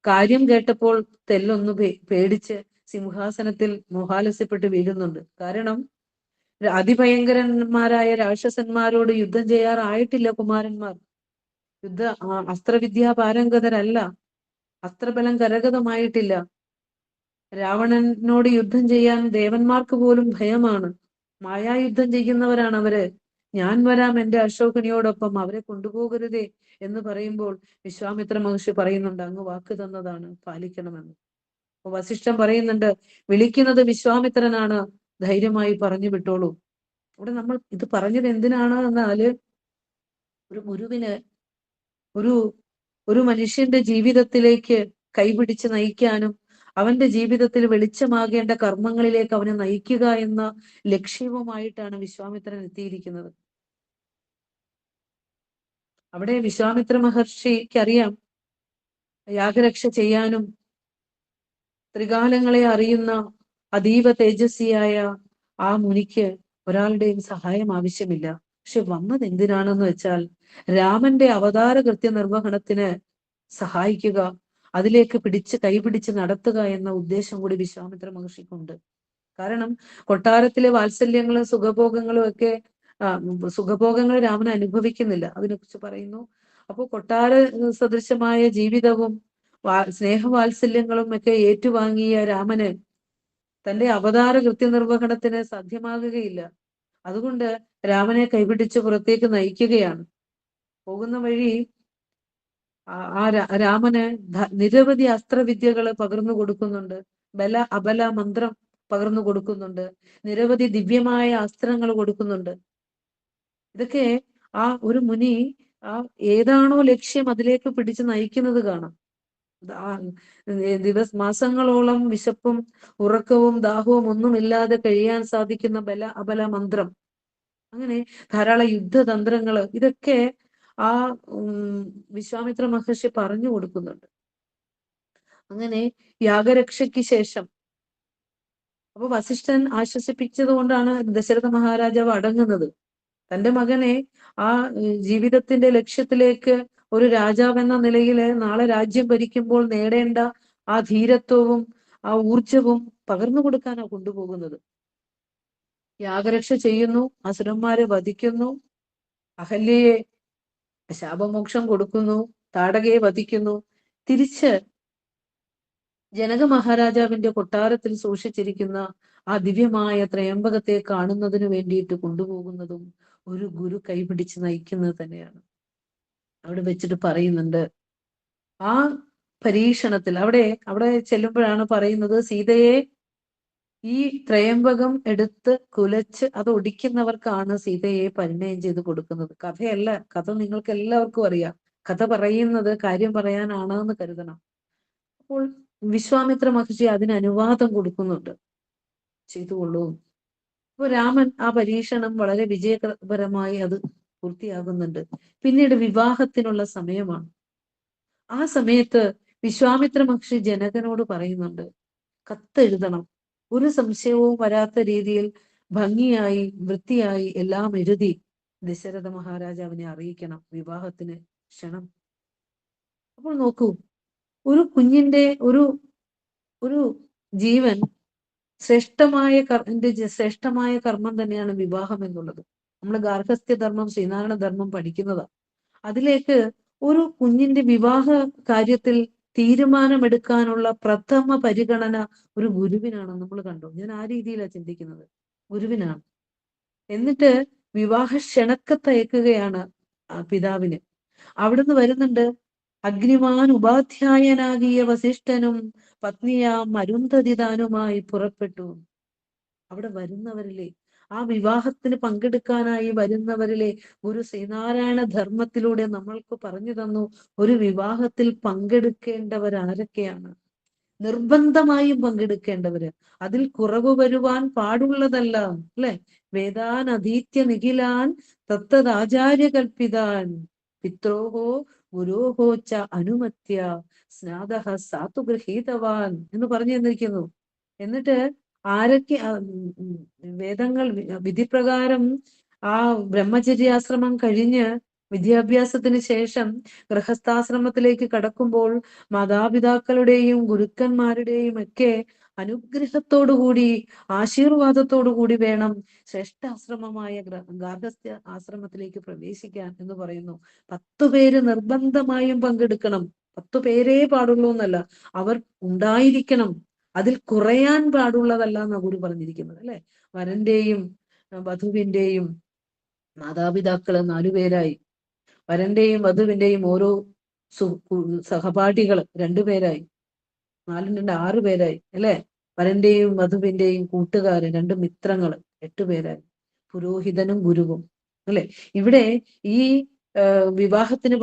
കാര്യം കേട്ടപ്പോൾ തെല്ലൊന്നു പേടിച്ച് സിംഹാസനത്തിൽ മോഹാലസ്യപ്പെട്ട് വീഴുന്നുണ്ട്. കാരണം അതിഭയങ്കരന്മാരായ രാക്ഷസന്മാരോട് യുദ്ധം ചെയ്യാറായിട്ടില്ല കുമാരന്മാർ. അസ്ത്രവിദ്യാ പാരംഗതരല്ല, അസ്ത്രബലം കരഗതമായിട്ടില്ല. രാവണനോട് യുദ്ധം ചെയ്യാൻ ദേവന്മാർക്ക് പോലും ഭയമാണ്. മായായുദ്ധം ചെയ്യുന്നവരാണ് അവര്. ഞാൻ വരാം എന്റെ അശോകനിയോടൊപ്പം, അവരെ കൊണ്ടുപോകരുതേ എന്ന് പറയുമ്പോൾ വിശ്വാമിത്ര മഹർഷി പറയുന്നുണ്ട്, അങ്ങ് വാക്ക് തന്നതാണ്, പാലിക്കണമെന്ന്. അപ്പൊ വസിഷ്ഠൻ പറയുന്നുണ്ട്, വിളിക്കുന്നത് വിശ്വാമിത്രനാണ്, ധൈര്യമായി പറഞ്ഞു വിട്ടോളൂ. ഇവിടെ നമ്മൾ ഇത് പറഞ്ഞത് എന്തിനാണ് എന്നാല്, ഒരു ഗുരുവിന് ഒരു മനുഷ്യന്റെ ജീവിതത്തിലേക്ക് കൈപിടിച്ച് നയിക്കാനും അവന്റെ ജീവിതത്തിൽ വെളിച്ചമാകേണ്ട കർമ്മങ്ങളിലേക്ക് അവനെ നയിക്കുക എന്ന ലക്ഷ്യവുമായിട്ടാണ് വിശ്വാമിത്രൻ എത്തിയിരിക്കുന്നത്. അവിടെ വിശ്വാമിത്ര മഹർഷിക്ക് അറിയാം, യാഗരക്ഷ ചെയ്യാനും ത്രികാലങ്ങളെ അറിയുന്ന അതീവ തേജസ്വിയായ ആ മുനിക്ക് ഒരാളുടെയും സഹായം ആവശ്യമില്ല. പക്ഷെ വന്നത് എന്തിനാണെന്ന് വെച്ചാൽ രാമന്റെ അവതാര കൃത്യനിർവഹണത്തിന് സഹായിക്കുക, അതിലേക്ക് കൈപിടിച്ച് നടത്തുക എന്ന ഉദ്ദേശം കൂടി വിശ്വാമിത്ര മഹർഷിക്കുണ്ട്. കാരണം കൊട്ടാരത്തിലെ വാത്സല്യങ്ങളും സുഖഭോഗങ്ങളും ഒക്കെ സുഖഭോഗങ്ങൾ രാമൻ അനുഭവിക്കുന്നില്ല, അതിനെക്കുറിച്ച് പറയുന്നു. അപ്പോൾ കൊട്ടാര സദൃശമായ ജീവിതവും സ്നേഹവാത്സല്യങ്ങളും ഒക്കെ ഏറ്റുവാങ്ങിയ രാമന് തന്റെ അവതാര കൃത്യനിർവഹണത്തിന് സാധ്യമാകുകയില്ല. അതുകൊണ്ട് രാമനെ കൈപിടിച്ച് പുറത്തേക്ക് നയിക്കുകയാണ്. പോകുന്ന വഴി രാമന് നിരവധി അസ്ത്രവിദ്യകൾ പകർന്നു കൊടുക്കുന്നുണ്ട്, ബല അബല മന്ത്രം പകർന്നു കൊടുക്കുന്നുണ്ട്, നിരവധി ദിവ്യമായ അസ്ത്രങ്ങൾ കൊടുക്കുന്നുണ്ട്. ഇതൊക്കെ ആ ഒരു മുനി ഏതാണോ ലക്ഷ്യം അതിലേക്ക് പിടിച്ച് നയിക്കുന്നത് കാണാം. മാസങ്ങളോളം വിശപ്പും ഉറക്കവും ദാഹവും ഒന്നുമില്ലാതെ കഴിയാൻ സാധിക്കുന്ന ബല അബല മന്ത്രം, അങ്ങനെ ധാരാളം യുദ്ധതന്ത്രങ്ങള്, ഇതൊക്കെ ആ വിശ്വാമിത്ര മഹർഷി പറഞ്ഞു കൊടുക്കുന്നുണ്ട്. അങ്ങനെ യാഗരക്ഷയ്ക്ക് ശേഷം അപ്പൊ വസിഷ്ഠൻ ആശ്വസിപ്പിച്ചത് കൊണ്ടാണ് ദശരഥ മഹാരാജാവ് അടങ്ങുന്നത്. തന്റെ മകനെ ആ ജീവിതത്തിന്റെ ലക്ഷ്യത്തിലേക്ക് ഒരു രാജാവ് എന്ന നിലയിൽ നാളെ രാജ്യം ഭരിക്കുമ്പോൾ നേടേണ്ട ആ ധീരത്വവും ആ ഊർജവും പകർന്നു കൊടുക്കാനാണ് കൊണ്ടുപോകുന്നത്. യാഗരക്ഷ ചെയ്യുന്നു, അസുരന്മാരെ വധിക്കുന്നു, അഹല്യയെ ശാപമോക്ഷം കൊടുക്കുന്നു, താടകയെ വധിക്കുന്നു. തിരിച്ച് ജനക മഹാരാജാവിന്റെ കൊട്ടാരത്തിൽ സൂക്ഷിച്ചിരിക്കുന്ന ആ ദിവ്യമായ ത്രയംബകത്തെ കാണുന്നതിന് വേണ്ടിയിട്ട് കൊണ്ടുപോകുന്നതും ഒരു ഗുരു കൈപിടിച്ച് നയിക്കുന്നത് തന്നെയാണ്. അവിടെ വെച്ചിട്ട് പറയുന്നുണ്ട്, ആ പരീക്ഷണത്തിൽ അവിടെ ചെല്ലുമ്പോഴാണ് പറയുന്നത്, സീതയെ ഈ ത്രയംബകം എടുത്ത് കുലച്ച് അത് ഒടിക്കുന്നവർക്കാണ് സീതയെ പരിണയം ചെയ്ത് കൊടുക്കുന്നത്. കഥയല്ല, കഥ നിങ്ങൾക്ക് എല്ലാവർക്കും അറിയാം. കഥ പറയുന്നത് കാര്യം പറയാനാണ് എന്ന് കരുതണം. അപ്പോൾ വിശ്വാമിത്ര മഹർഷി അതിന് അനുവാദം കൊടുക്കുന്നുണ്ട്, ചെയ്തുകൊള്ളൂ. അപ്പോൾ രാമൻ ആ പരീക്ഷണം വളരെ വിജയകരമായി അത് പൂർത്തിയാകുന്നുണ്ട്. പിന്നീട് വിവാഹത്തിനുള്ള സമയമാണ്. ആ സമയത്ത് വിശ്വാമിത്ര മഹർഷി ജനകനോട് പറയുന്നുണ്ട്, കത്തെഴുതണം, ഒരു സംശയവും വരാത്ത രീതിയിൽ ഭംഗിയായി വൃത്തിയായി എല്ലാം എഴുതി ദശരഥ മഹാരാജാവിനെ അറിയിക്കണം, വിവാഹത്തിന് ക്ഷണം. അപ്പോൾ നോക്കൂ, ഒരു കുഞ്ഞിന്റെ ഒരു ഒരു ജീവൻ ശ്രേഷ്ഠമായ ശ്രേഷ്ഠമായ കർമ്മം തന്നെയാണ് വിവാഹം എന്നുള്ളത്. നമ്മൾ ഗാർഹസ്ഥ്യ ധർമ്മം, ശ്രീനാരായണ ധർമ്മം പഠിക്കുന്നതാ. അതിലേക്ക് ഒരു കുഞ്ഞിന്റെ വിവാഹ കാര്യത്തിൽ തീരുമാനമെടുക്കാനുള്ള പ്രഥമ പരിഗണന ഒരു ഗുരുവിനാണ്. നമ്മൾ കണ്ടു, ഞാൻ ആ രീതിയിലാണ് ചിന്തിക്കുന്നത്, ഗുരുവിനാണ്. എന്നിട്ട് വിവാഹ ക്ഷണക്കത്തയക്കുകയാണ് പിതാവിന്. അവിടുന്ന് വരുന്നുണ്ട്, അഗ്നിമാൻ ഉപാധ്യായനാകിയ വസിഷ്ഠനും പത്നിയാം അരുന്ധതിദാനുമായി പുറപ്പെട്ടു. അവിടെ വരുന്നവരിലെ, ആ വിവാഹത്തിന് പങ്കെടുക്കാനായി വരുന്നവരിലെ ഒരു ശ്രീനാരായണ ധർമ്മത്തിലൂടെ നമ്മൾക്ക് പറഞ്ഞു തന്നു, ഒരു വിവാഹത്തിൽ പങ്കെടുക്കേണ്ടവരാരൊക്കെയാണ്, നിർബന്ധമായും പങ്കെടുക്കേണ്ടവര്, അതിൽ കുറവ് വരുവാൻ പാടുള്ളതല്ല, അല്ലെ? വേദാൻ അധീത്യ നിഖിലാൻ തത്തദാചാര്യ കൽപ്പിതാൻ പിത്രോഹോ ഗുരോഹോ ച അനുമത്യ സ്നാതഃ സാതു ഗൃഹീതവാൻ എന്ന് പറഞ്ഞു തന്നിരിക്കുന്നു. എന്നിട്ട് ആരൊക്കെ വേദങ്ങൾ വിധിപ്രകാരം ആ ബ്രഹ്മചര്യാശ്രമം കഴിഞ്ഞ് വിദ്യാഭ്യാസത്തിന് ശേഷം ഗൃഹസ്ഥാശ്രമത്തിലേക്ക് കടക്കുമ്പോൾ മാതാപിതാക്കളുടെയും ഗുരുക്കന്മാരുടെയും ഒക്കെ അനുഗ്രഹത്തോടുകൂടി ആശീർവാദത്തോടുകൂടി വേണം ശ്രേഷ്ഠാശ്രമമായ ഗാർഹസ്ഥ്യ ആശ്രമത്തിലേക്ക് പ്രവേശിക്കാൻ എന്ന് പറയുന്നു. 10 പേര് നിർബന്ധമായും പങ്കെടുക്കണം. 10 പേരേ പാടുള്ളൂ എന്നല്ല, അവർ ഉണ്ടായിരിക്കണം. അതിൽ കുറയാൻ പാടുള്ളതല്ല എന്നാ ഗുരു പറഞ്ഞിരിക്കുന്നത്, അല്ലെ? വരന്റെയും വധുവിന്റെയും മാതാപിതാക്കള് 4 പേരായി, വരന്റെയും വധുവിന്റെയും ഓരോ സഹപാഠികൾ 2 പേരായി, 4 2 6 പേരായി, അല്ലെ? വരന്റെയും വധുവിന്റെയും കൂട്ടുകാര് 2 മിത്രങ്ങള് 8 പേരായി, പുരോഹിതനും ഗുരുവും, അല്ലെ? ഇവിടെ ഈ വിവാഹത്തിന്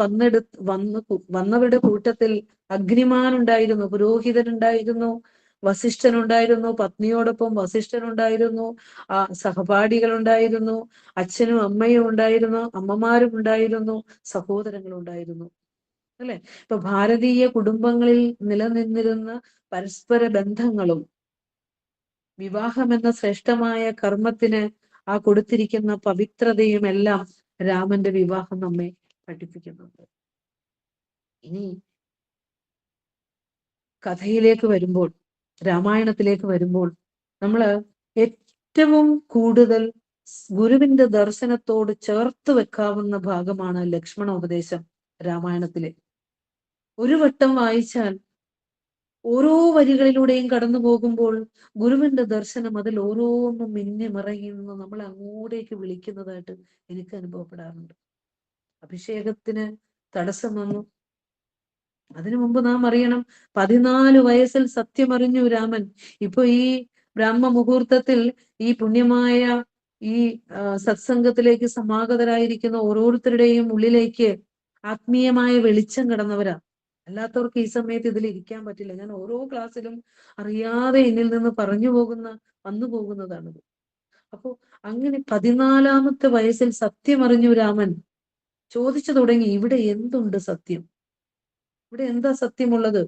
വന്നവരുടെ കൂട്ടത്തിൽ അഗ്നിമാൻ ഉണ്ടായിരുന്നു, പുരോഹിതൻ ഉണ്ടായിരുന്നു, വസിഷ്ഠൻ ഉണ്ടായിരുന്നു, പത്നിയോടൊപ്പം വസിഷ്ഠൻ ഉണ്ടായിരുന്നു, സഹപാഠികൾ ഉണ്ടായിരുന്നു, അച്ഛനും അമ്മയും ഉണ്ടായിരുന്നു, അമ്മമാരും ഉണ്ടായിരുന്നു, സഹോദരങ്ങളും ഉണ്ടായിരുന്നു, അല്ലെ? ഇപ്പൊ ഭാരതീയ കുടുംബങ്ങളിൽ നിലനിന്നിരുന്ന പരസ്പര ബന്ധങ്ങളും വിവാഹം എന്ന ശ്രേഷ്ഠമായ കർമ്മത്തിന് ആ കൊടുത്തിരിക്കുന്ന പവിത്രതയും എല്ലാം രാമന്റെ വിവാഹം നമ്മെ പഠിപ്പിക്കുന്നുണ്ട്. ഇനി കഥയിലേക്ക് വരുമ്പോൾ, രാമായണത്തിലേക്ക് വരുമ്പോൾ, നമ്മള് ഏറ്റവും കൂടുതൽ ഗുരുവിന്റെ ദർശനത്തോട് ചേർത്ത് വെക്കാവുന്ന ഭാഗമാണ് ലക്ഷ്മണ ഉപദേശം രാമായണത്തിലെ. ഒരു വട്ടം വായിച്ചാൽ ഓരോ വരികളിലൂടെയും കടന്നു പോകുമ്പോൾ ഗുരുവിന്റെ ദർശനം അതിൽ ഓരോന്നും മിന്നി മറയുന്നു നമ്മളെ അങ്ങോട്ടേക്ക് വിളിക്കുന്നതായിട്ട് എനിക്ക് അനുഭവപ്പെടാറുണ്ട്. അഭിഷേകത്തിന് തടസ്സം വന്നു. അതിനു മുമ്പ് നാം അറിയണം, 14 വയസ്സിൽ സത്യമറിഞ്ഞു രാമൻ. ഇപ്പൊ ഈ ബ്രഹ്മ മുഹൂർത്തത്തിൽ ഈ പുണ്യമായ ഈ സത്സംഗത്തിലേക്ക് സമാഗതരായിരിക്കുന്ന ഓരോരുത്തരുടെയും ഉള്ളിലേക്ക് ആത്മീയമായ വെളിച്ചം കടന്നവരാ. അല്ലാത്തവർക്ക് ഈ സമയത്ത് ഇതിൽ ഇരിക്കാൻ പറ്റില്ല. ഞാൻ ഓരോ ക്ലാസ്സിലും അറിയാതെ എന്നിൽ നിന്ന് വന്നു പോകുന്നതാണിത്. അപ്പോ അങ്ങനെ 14-ാമത്തെ വയസ്സിൽ സത്യമറിഞ്ഞു രാമൻ. ചോദിച്ചു തുടങ്ങി, ഇവിടെ എന്തുണ്ട് സത്യം? ഇവിടെ എന്താ സത്യമുള്ളത്?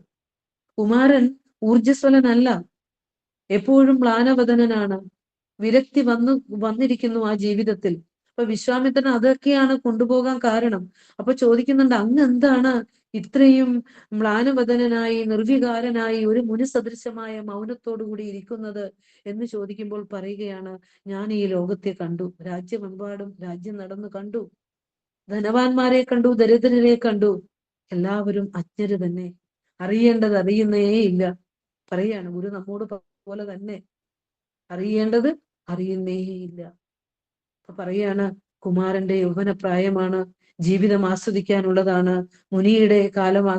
കുമാരൻ ഊർജ്ജസ്വലനല്ല, എപ്പോഴും മ്ലാനവദനാണ്, വിരക്തി വന്നിരിക്കുന്നു ആ ജീവിതത്തിൽ. അപ്പൊ വിശ്വാമിത്രൻ അതൊക്കെയാണ് കൊണ്ടുപോകാൻ കാരണം. അപ്പൊ ചോദിക്കുന്നുണ്ട്, അങ്ങ് എന്താണ് ഇത്രയും മ്ലാനവദനായി നിർവികാരനായി ഒരു മുനിസദൃശമായ മൗനത്തോടുകൂടി ഇരിക്കുന്നത് എന്ന് ചോദിക്കുമ്പോൾ പറയുകയാണ്, ഞാൻ ഈ ലോകത്തെ കണ്ടു, രാജ്യമെമ്പാടും രാജ്യം നടന്നു കണ്ടു, ധനവാന്മാരെ കണ്ടു, ദരിദ്രരെ കണ്ടു, എല്ലാവരും അജ്ഞര് തന്നെ, അറിയേണ്ടത് അറിയുന്നേ ഇല്ല. പറയാണ് ഗുരു നമ്മോട് പോലെ തന്നെ, അറിയേണ്ടത് അറിയുന്നേ ഇല്ല. അപ്പൊ പറയാണ്, കുമാരന്റെ യൗവനപ്രായമാണ്, ജീവിതം ആസ്വദിക്കാനുള്ളതാണ്, മുനിയുടെ കാലമാ,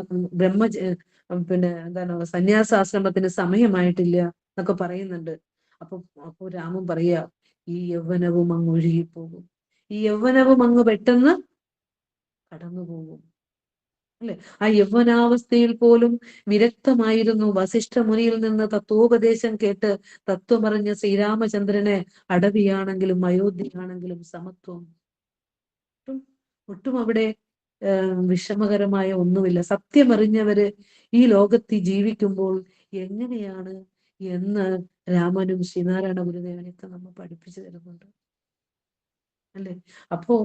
പിന്നെ എന്താണ്, സന്യാസാശ്രമത്തിന് സമയമായിട്ടില്ല എന്നൊക്കെ പറയുന്നുണ്ട്. അപ്പൊ അപ്പൊ രാമൻ പറയാ, ഈ യൗവനവും അങ്ങ് ഒഴുകിപ്പോകും, ഈ യൗവനവും അങ്ങ് പെട്ടെന്ന് കടന്നു പോകും. അല്ലെ? ആ യൗവനാവസ്ഥയിൽ പോലും വിരക്തമായിരുന്നു വസിഷ്ഠ മുനിയിൽ നിന്ന് തത്വോപദേശം കേട്ട് തത്വമറിഞ്ഞ ശ്രീരാമചന്ദ്രന് അടവിയാണെങ്കിലും അയോധ്യയാണെങ്കിലും സമത്വം. ഒട്ടും ഒട്ടും അവിടെ വിഷമകരമായ ഒന്നുമില്ല. സത്യമറിഞ്ഞവര് ഈ ലോകത്ത് ജീവിക്കുമ്പോൾ എങ്ങനെയാണ് എന്ന് രാമനും ശ്രീനാരായണ ഗുരുദേവനൊക്കെ നമ്മൾ പഠിപ്പിച്ചു തരുന്നുണ്ട്. അല്ലെ? അപ്പോ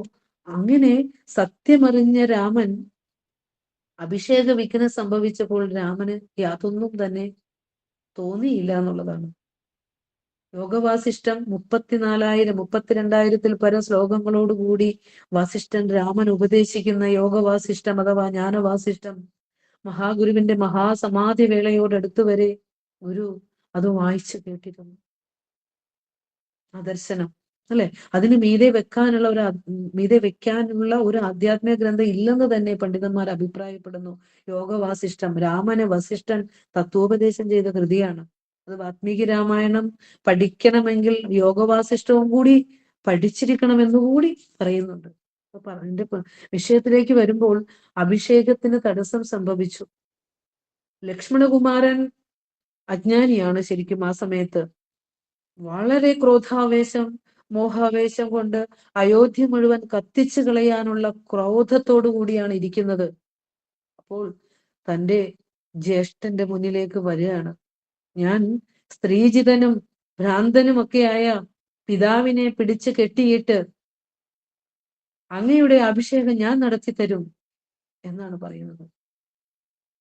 അങ്ങനെ സത്യമറിഞ്ഞ രാമൻ അഭിഷേക വിഘ്നം സംഭവിച്ചപ്പോൾ രാമന് യാതൊന്നും തന്നെ തോന്നിയില്ല എന്നുള്ളതാണ്. യോഗവാസിഷ്ടം 32,000 പരം ശ്ലോകങ്ങളോടുകൂടി വാസിഷ്ഠൻ രാമൻ ഉപദേശിക്കുന്ന യോഗവാസിഷ്ടം അഥവാ ജ്ഞാനവാസിഷ്ടം മഹാഗുരുവിന്റെ മഹാസമാധി വേളയോടടുത്ത് വരെ ഗുരു അത് വായിച്ചു കേട്ടിരുന്നു. ആ ദർശനം, അല്ലെ? അതിന് മീതെ വെക്കാനുള്ള ഒരു ആധ്യാത്മിക ഗ്രന്ഥം ഇല്ലെന്ന് തന്നെ പണ്ഡിതന്മാർ അഭിപ്രായപ്പെടുന്നു. യോഗവാസിഷ്ടം രാമന് വസിഷ്ഠൻ തത്വോപദേശം ചെയ്ത കൃതിയാണ്. അത് വാത്മീകി രാമായണം പഠിക്കണമെങ്കിൽ യോഗവാസിഷ്ടവും കൂടി പഠിച്ചിരിക്കണമെന്നുകൂടി പറയുന്നുണ്ട്. അപ്പൊ എന്റെ വിഷയത്തിലേക്ക് വരുമ്പോൾ അഭിഷേകത്തിന് തടസ്സം സംഭവിച്ചു. ലക്ഷ്മണകുമാരൻ അജ്ഞാനിയാണ് ശരിക്കും. ആ സമയത്ത് വളരെ ക്രോധാവേശം മോഹാവേശം കൊണ്ട് അയോധ്യ മുഴുവൻ കത്തിച്ചു കളയാനുള്ള ക്രോധത്തോടു കൂടിയാണ് ഇരിക്കുന്നത്. അപ്പോൾ തന്റെ ജ്യേഷ്ഠന്റെ മുന്നിലേക്ക് വരികയാണ്. ഞാൻ സ്ത്രീജിതനും ഭ്രാന്തനുമൊക്കെയായ പിതാവിനെ പിടിച്ചു കെട്ടിയിട്ട് അങ്ങയുടെ അഭിഷേകം ഞാൻ നടത്തി തരും എന്നാണ് പറയുന്നത്.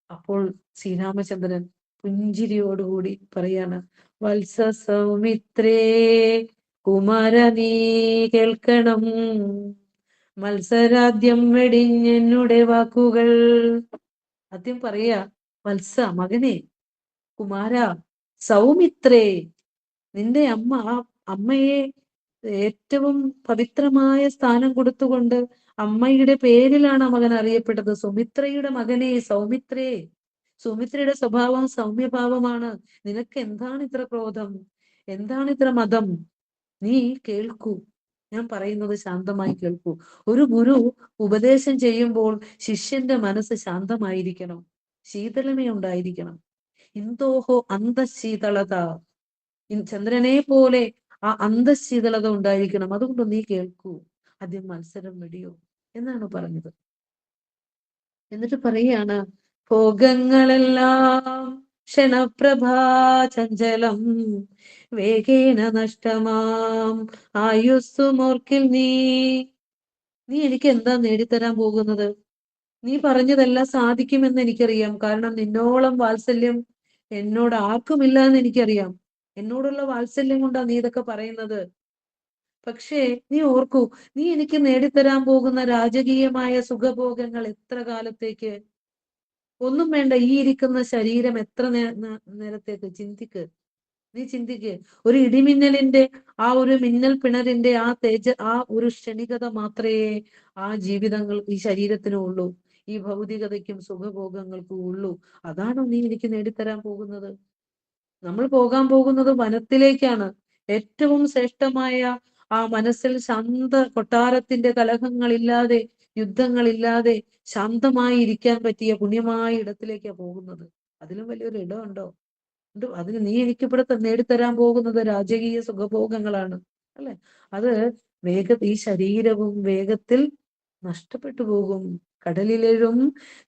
അപ്പോൾ ശ്രീരാമചന്ദ്രൻ പുഞ്ചിരിയോടുകൂടി പറയാണ്, വത്സ സൗമിത്രേ കുമാര നീ കേൾക്കണം, മത്സരാദ്യം വെടിഞ്ഞെന്നുടെ വാക്കുകൾ. ആദ്യം പറയാ, വത്സ മകനെ, കുമാര, സൗമിത്രേ, നിന്റെ അമ്മയെ ഏറ്റവും പവിത്രമായ സ്ഥാനം കൊടുത്തുകൊണ്ട് അമ്മയുടെ പേരിലാണ് ആ മകൻ അറിയപ്പെട്ടത്. സുമിത്രയുടെ മകനെ, സൗമിത്രേ. സുമിത്രയുടെ സ്വഭാവം സൗമ്യഭാവമാണ്. നിനക്ക് എന്താണ് ഇത്ര ക്രോധം? എന്താണ് ഇത്ര മതം? നീ കേൾക്കൂ, ഞാൻ പറയുന്നത് ശാന്തമായി കേൾക്കൂ. ഒരു ഗുരു ഉപദേശം ചെയ്യുമ്പോൾ ശിഷ്യന്റെ മനസ്സ് ശാന്തമായിരിക്കണം, ശീതളമയുണ്ടായിരിക്കണം. ഇന്തോഹോ അന്തശീതളത, ചന്ദ്രനെ പോലെ ആ അന്തശീതളത ഉണ്ടായിരിക്കണം. അതുകൊണ്ട് നീ കേൾക്കൂ, ആദ്യം മത്സരം വെടിയോ എന്നാണ് പറഞ്ഞത്. എന്നിട്ട് പറയാണ്, ഭോഗങ്ങളെല്ലാം ക്ഷണപ്രഭാ ചഞ്ചലം, വേഗേന നഷ്ടമാം ആയുസ്സുമോർക്കിൽ നീ എനിക്ക് എന്താ നേടിത്തരാൻ പോകുന്നത്? നീ പറഞ്ഞതെല്ലാം സാധിക്കുമെന്ന് എനിക്കറിയാം. കാരണം നിന്നോളം വാത്സല്യം എന്നോട് ആർക്കുമില്ല എന്ന് എനിക്കറിയാം. എന്നോടുള്ള വാത്സല്യം കൊണ്ടാ നീ ഇതൊക്കെ പറയുന്നത്. പക്ഷേ നീ ഓർക്കൂ, നീ എനിക്ക് നേടിത്തരാൻ പോകുന്ന രാജകീയമായ സുഖഭോഗങ്ങൾ എത്ര കാലത്തേക്ക്? ഒന്നും വേണ്ട, ഈ ഇരിക്കുന്ന ശരീരം എത്ര നേരത്തേക്ക്? നീ ചിന്തിക്ക്. ഒരു ഇടിമിന്നലിന്റെ ആ ഒരു മിന്നൽ പിണരിന്റെ ആ ഒരു ക്ഷണികത മാത്രമേ ആ ജീവിതങ്ങൾ ഈ ശരീരത്തിനും ഉള്ളൂ, ഈ ഭൗതികതയ്ക്കും സുഖഭോഗങ്ങൾക്കും ഉള്ളൂ. അതാണോ നീ എനിക്ക് നേടിത്തരാൻ പോകുന്നത്? നമ്മൾ പോകാൻ പോകുന്നത് വനത്തിലേക്കാണ്. ഏറ്റവും ശ്രേഷ്ഠമായ ആ മനസ്സിൽ കൊട്ടാരത്തിന്റെ കലഹങ്ങളില്ലാതെ, യുദ്ധങ്ങളില്ലാതെ ശാന്തമായി ഇരിക്കാൻ പറ്റിയ പുണ്യമായ ഇടത്തിലേക്കാണ് പോകുന്നത്. അതിലും വലിയൊരു ഇടമുണ്ടോ? അതിന് നീ എനിക്കിവിടെ നേടിത്തരാൻ പോകുന്നത് രാജകീയ സുഖഭോഗങ്ങളാണ്, അല്ലെ? അത് ഈ ശരീരവും വേഗത്തിൽ നഷ്ടപ്പെട്ടു പോകും. കടലിലെഴും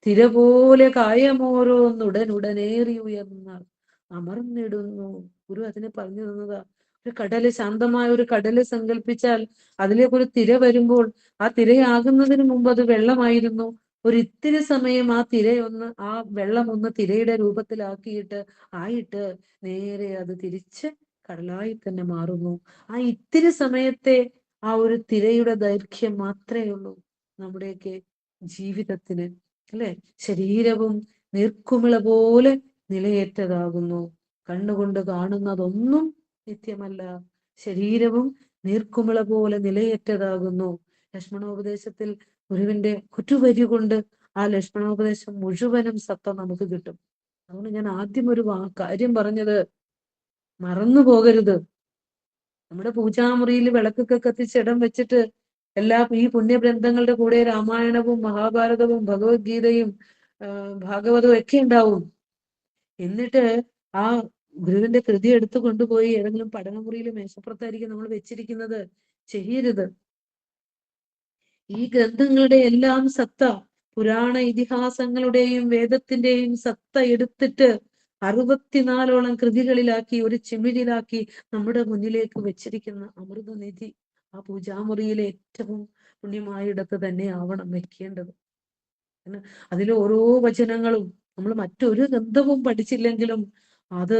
തിര പോലെ കായമോരോന്നുടനുടനേറി ഉയർന്നാൽ അമർന്നിടുന്നു. ഗുരു അതിനെ പറഞ്ഞു തന്നതാ. ഒരു കടല്, ശാന്തമായ ഒരു കടല് സങ്കല്പിച്ചാൽ അതിലേക്ക് ഒരു തിര വരുമ്പോൾ ആ തിരയാകുന്നതിന് മുമ്പ് അത് വെള്ളമായിരുന്നു. ഒരു ഇത്തിരി സമയം ആ വെള്ളം ഒന്ന് തിരയുടെ രൂപത്തിലാക്കിയിട്ട് നേരെ അത് തിരിച്ച് കടലായി തന്നെ മാറുന്നു. ആ ഇത്തിരി സമയത്തെ ആ ഒരു തിരയുടെ ദൈർഘ്യം മാത്രമേ ഉള്ളൂ നമ്മുടെയൊക്കെ ജീവിതത്തിന്, അല്ലെ? ശരീരവും നീർക്കുമിള പോലെ നിലയേറ്റതാകുന്നു. കണ്ണുകൊണ്ട് കാണുന്നതൊന്നും നിത്യമല്ല. ശരീരവും നീർക്കുമിള പോലെ നിലയേറ്റതാകുന്നു. ലക്ഷ്മണോപദേശത്തിൽ ഗുരുവിന്റെ കുറ്റുവരി കൊണ്ട് ആ ലക്ഷ്മണോപദേശം മുഴുവനും സത്ത നമുക്ക് കിട്ടും. അതുകൊണ്ട് ഞാൻ ആദ്യം ഒരു കാര്യം പറഞ്ഞത് മറന്നു പോകരുത്. നമ്മുടെ പൂജാമുറിയിൽ വിളക്കൊക്കെ കത്തിച്ച് ഇടം വെച്ചിട്ട് ഈ പുണ്യഗ്രന്ഥങ്ങളുടെ കൂടെ രാമായണവും മഹാഭാരതവും ഭഗവത്ഗീതയും ഭാഗവതവും ഒക്കെ ഉണ്ടാവും. എന്നിട്ട് ആ ഗുരുവിന്റെ കൃതി എടുത്തു കൊണ്ടുപോയി ഏതെങ്കിലും പഠനമുറിയിൽ മേശപ്പുറത്തായിരിക്കും നമ്മൾ വെച്ചിരിക്കുന്നത്. ചെയ്യരുത്. ഈ ഗ്രന്ഥങ്ങളുടെ എല്ലാം സത്ത, പുരാണ ഇതിഹാസങ്ങളുടെയും വേദത്തിന്റെയും സത്ത എടുത്തിട്ട് 64ഓളം കൃതികളിലാക്കി ഒരു ചിമിഴിലാക്കി നമ്മുടെ മുന്നിലേക്ക് വെച്ചിരിക്കുന്ന അമൃതനിധി ആ പൂജാമുറിയിലെ ഏറ്റവും പുണ്യമായ ഇടത്ത് തന്നെ ആവണം വെക്കേണ്ടത്. അതിലെ ഓരോ വചനങ്ങളും നമ്മൾ മറ്റൊരു ഗ്രന്ഥവും പഠിച്ചില്ലെങ്കിലും അത്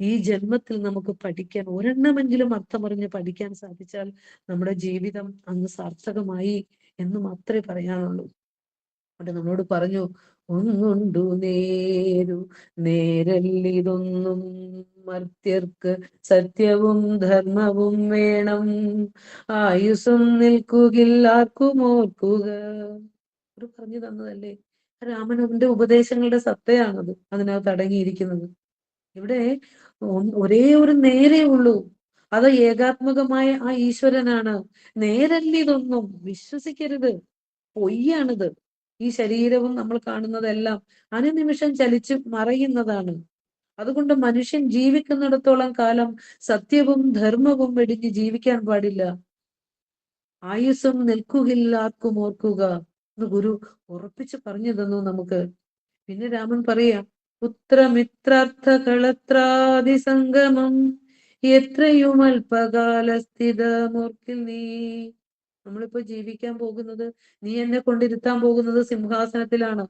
ഈ ജന്മത്തിൽ നമുക്ക് പഠിക്കാൻ, ഒരെണ്ണമെങ്കിലും അർത്ഥമറിഞ്ഞ് പഠിക്കാൻ സാധിച്ചാൽ നമ്മുടെ ജീവിതം അങ്ങ് സാർത്ഥകമായി എന്ന് മാത്രമേ പറയാനുള്ളൂ. അവിടെ നമ്മളോട് പറഞ്ഞു, ഒന്നുണ്ടു നേരല്ലിതൊന്നും മർത്യർക്ക് സത്യവും ധർമ്മവും വേണം, ആയുസും നിൽക്കുകിൽ ആർക്കും ഓർക്കുക. പറഞ്ഞു തന്നതല്ലേ രാമനുവിന്റെ ഉപദേശങ്ങളുടെ സത്തയാണത് അതിനകത്ത് അടങ്ങിയിരിക്കുന്നത്. ഇവിടെ ഒരേ ഒരു നേരേ ഉള്ളൂ, അത് ഏകാത്മകമായ ആ ഈശ്വരനാണ്. നേരല്ലിതൊന്നും വിശ്വസിക്കരുത്, പൊയ്യാണിത്. ഈ ശരീരവും നമ്മൾ കാണുന്നതെല്ലാം അനുനിമിഷം ചലിച്ച് മറയുന്നതാണ്. അതുകൊണ്ട് മനുഷ്യൻ ജീവിക്കുന്നിടത്തോളം കാലം സത്യവും ധർമ്മവും വെടിഞ്ഞ് ജീവിക്കാൻ പാടില്ല. ആയുസ്സും നിൽക്കുകില്ല ആർക്കും ഓർക്കുക എന്ന് ഗുരു ഉറപ്പിച്ച് പറഞ്ഞു തന്നു നമുക്ക്. പിന്നെ രാമൻ പറയാ, പുത്രമിത്രാർത്ഥ കളത്രാദി സംഗമം എത്രയും അല്പകാല സ്ഥിതമോർക്കിൽ നീ. നമ്മളിപ്പോ ജീവിക്കാൻ പോകുന്നത്, നീ എന്നെ കൊണ്ടിരുത്താൻ പോകുന്നത് സിംഹാസനത്തിലാണ്,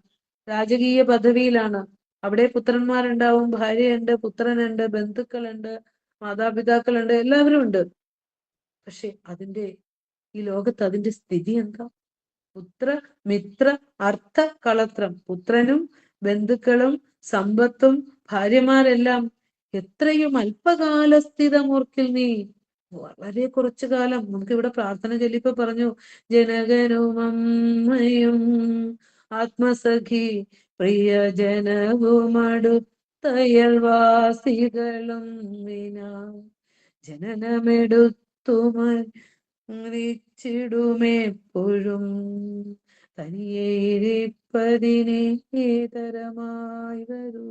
രാജകീയ പദവിയിലാണ്. അവിടെ പുത്രന്മാരുണ്ടാവും, ഭാര്യയുണ്ട്, പുത്രനുണ്ട്, ബന്ധുക്കളുണ്ട്, മാതാപിതാക്കളുണ്ട്, എല്ലാവരും ഉണ്ട്. പക്ഷെ ഈ ലോകത്ത് അതിന്റെ സ്ഥിതി എന്താ? പുത്ര മിത്ര അർത്ഥ കളത്രം, പുത്രനും ബന്ധുക്കളും സമ്പത്തും ഭാര്യമാരെല്ലാം എത്രയും അല്പകാല സ്ഥിതമോർക്കിൽ നീ. വളരെ കുറച്ചു കാലം. നമുക്ക് ഇവിടെ പ്രാർത്ഥന ചൊല്ലിപ്പോ പറഞ്ഞു, ജനകനും അമ്മയും ആത്മസഖി പ്രിയജനവും അടുത്തയൽവാസികളും വിനാ ജനനമെടുത്തുമരിച്ചിടുമെപ്പോഴും തനിയേരിപ്പതിനേതരമായി വരൂ.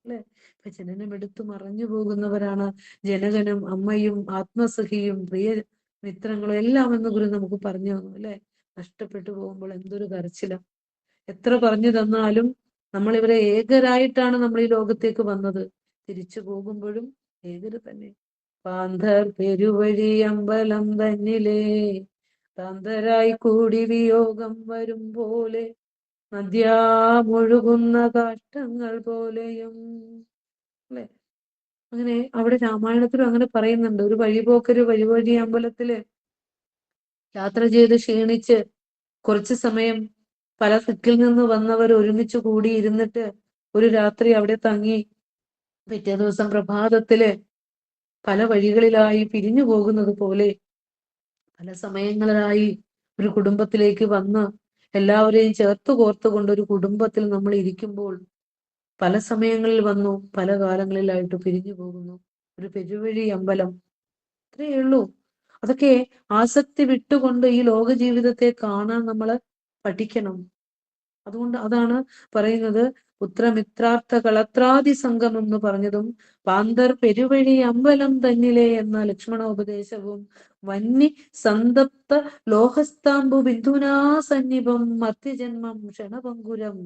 അല്ലെ? ഇപ്പൊ ജനനമെടുത്തു മറഞ്ഞു പോകുന്നവരാണ് ജനകനും അമ്മയും ആത്മസഖിയും പ്രിയ മിത്രങ്ങളും എല്ലാം എന്ന് ഗുരു നമുക്ക് പറഞ്ഞു തന്നു. അല്ലെ? നഷ്ടപ്പെട്ടു പോകുമ്പോൾ എന്തൊരു കരച്ചില. എത്ര പറഞ്ഞു തന്നാലും നമ്മൾ ഇവരെ ഏകരായിട്ടാണ് നമ്മൾ ഈ ലോകത്തേക്ക് വന്നത്. തിരിച്ചു പോകുമ്പോഴും ഏകര് തന്നെ. പാന്തർ പെരുവഴി അമ്പലം തന്നിലേ താന്തരായി കൂടി വിയോഗം വരും പോലെ നദ്യാമൊഴുകുന്ന കാഷ്ടങ്ങൾ പോലെയും. അല്ലെ? അങ്ങനെ അവിടെ രാമായണത്തിലും അങ്ങനെ പറയുന്നുണ്ട്. ഒരു വഴിപോക്കര് വഴി അമ്പലത്തില് യാത്ര ചെയ്ത് ക്ഷീണിച്ച് കുറച്ചു സമയം പല ദിക്കിൽ നിന്ന് വന്നവർ ഒരുമിച്ച് കൂടിയിരുന്നിട്ട് ഒരു രാത്രി അവിടെ തങ്ങി പിറ്റേ ദിവസം പ്രഭാതത്തില് പല വഴികളിലായി പിരിഞ്ഞു പോകുന്നത് പോലെ പല സമയങ്ങളിലായി ഒരു കുടുംബത്തിലേക്ക് വന്ന് എല്ലാവരെയും ചേർത്ത് കോർത്തുകൊണ്ട് ഒരു കുടുംബത്തിൽ നമ്മൾ ഇരിക്കുമ്പോൾ പല സമയങ്ങളിൽ വന്നു, പല കാലങ്ങളിലായിട്ട് പിരിഞ്ഞു പോകുന്നു. ഒരു പെരുവഴി അമ്പലം, അത്രയേ ഉള്ളൂ. അതൊക്കെ ആസക്തി വിട്ടുകൊണ്ട് ഈ ലോക ജീവിതത്തെ കാണാൻ നമ്മൾ പഠിക്കണം. അതുകൊണ്ട് അതാണ് പറയുന്നത്, പുത്രമിത്രാർത്ഥ കളത്രാദി സംഘം എന്ന് പറഞ്ഞതും പാന്തർ പെരുവഴി അമ്പലം തന്നിലെ എന്ന ലക്ഷ്മണോപദേശവും വന്നി സന്തപ്ത ലോഹസ്താംബു ബിന്ദുനാ സന്നിപം മർത്യജന്മം ക്ഷണഭങ്കുരം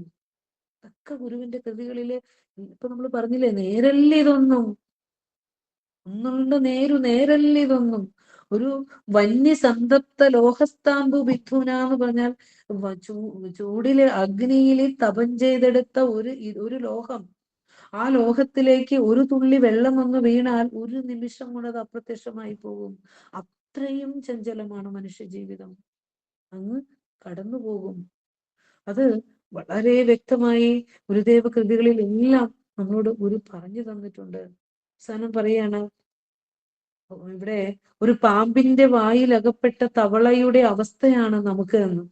ഒക്കെ ഗുരുവിന്റെ കൃതികളില് ഇപ്പൊ നമ്മൾ പറഞ്ഞില്ലേ, നേരല്ലേ ഇതൊന്നും, ഒന്നുകൊണ്ട് നേരല്ലേ ഇതൊന്നും. ഒരു വന്യസന്തപ്ത ലോഹസ്താംബു ബിന്ധുന എന്ന് പറഞ്ഞാൽ ചൂടില് അഗ്നിയില് തപം ചെയ്തെടുത്ത ഒരു ലോഹം. ആ ലോഹത്തിലേക്ക് ഒരു തുള്ളി വെള്ളം ഒന്ന് വീണാൽ ഒരു നിമിഷം കൊണ്ട് അത് അപ്രത്യക്ഷമായി പോകും. അത്രയും ചഞ്ചലമാണ് മനുഷ്യ ജീവിതം. അങ്ങ് കടന്നു പോകും. അത് വളരെ വ്യക്തമായി ഗുരുദേവ കൃതികളിൽ എല്ലാം നമ്മളോട് ഗുരു പറഞ്ഞു തന്നിട്ടുണ്ട്. അവസാനം പറയാണ്, ഇവിടെ ഒരു പാമ്പിന്റെ വായിൽ അകപ്പെട്ട തവളയുടെ അവസ്ഥയാണ് നമുക്ക് എന്ന്.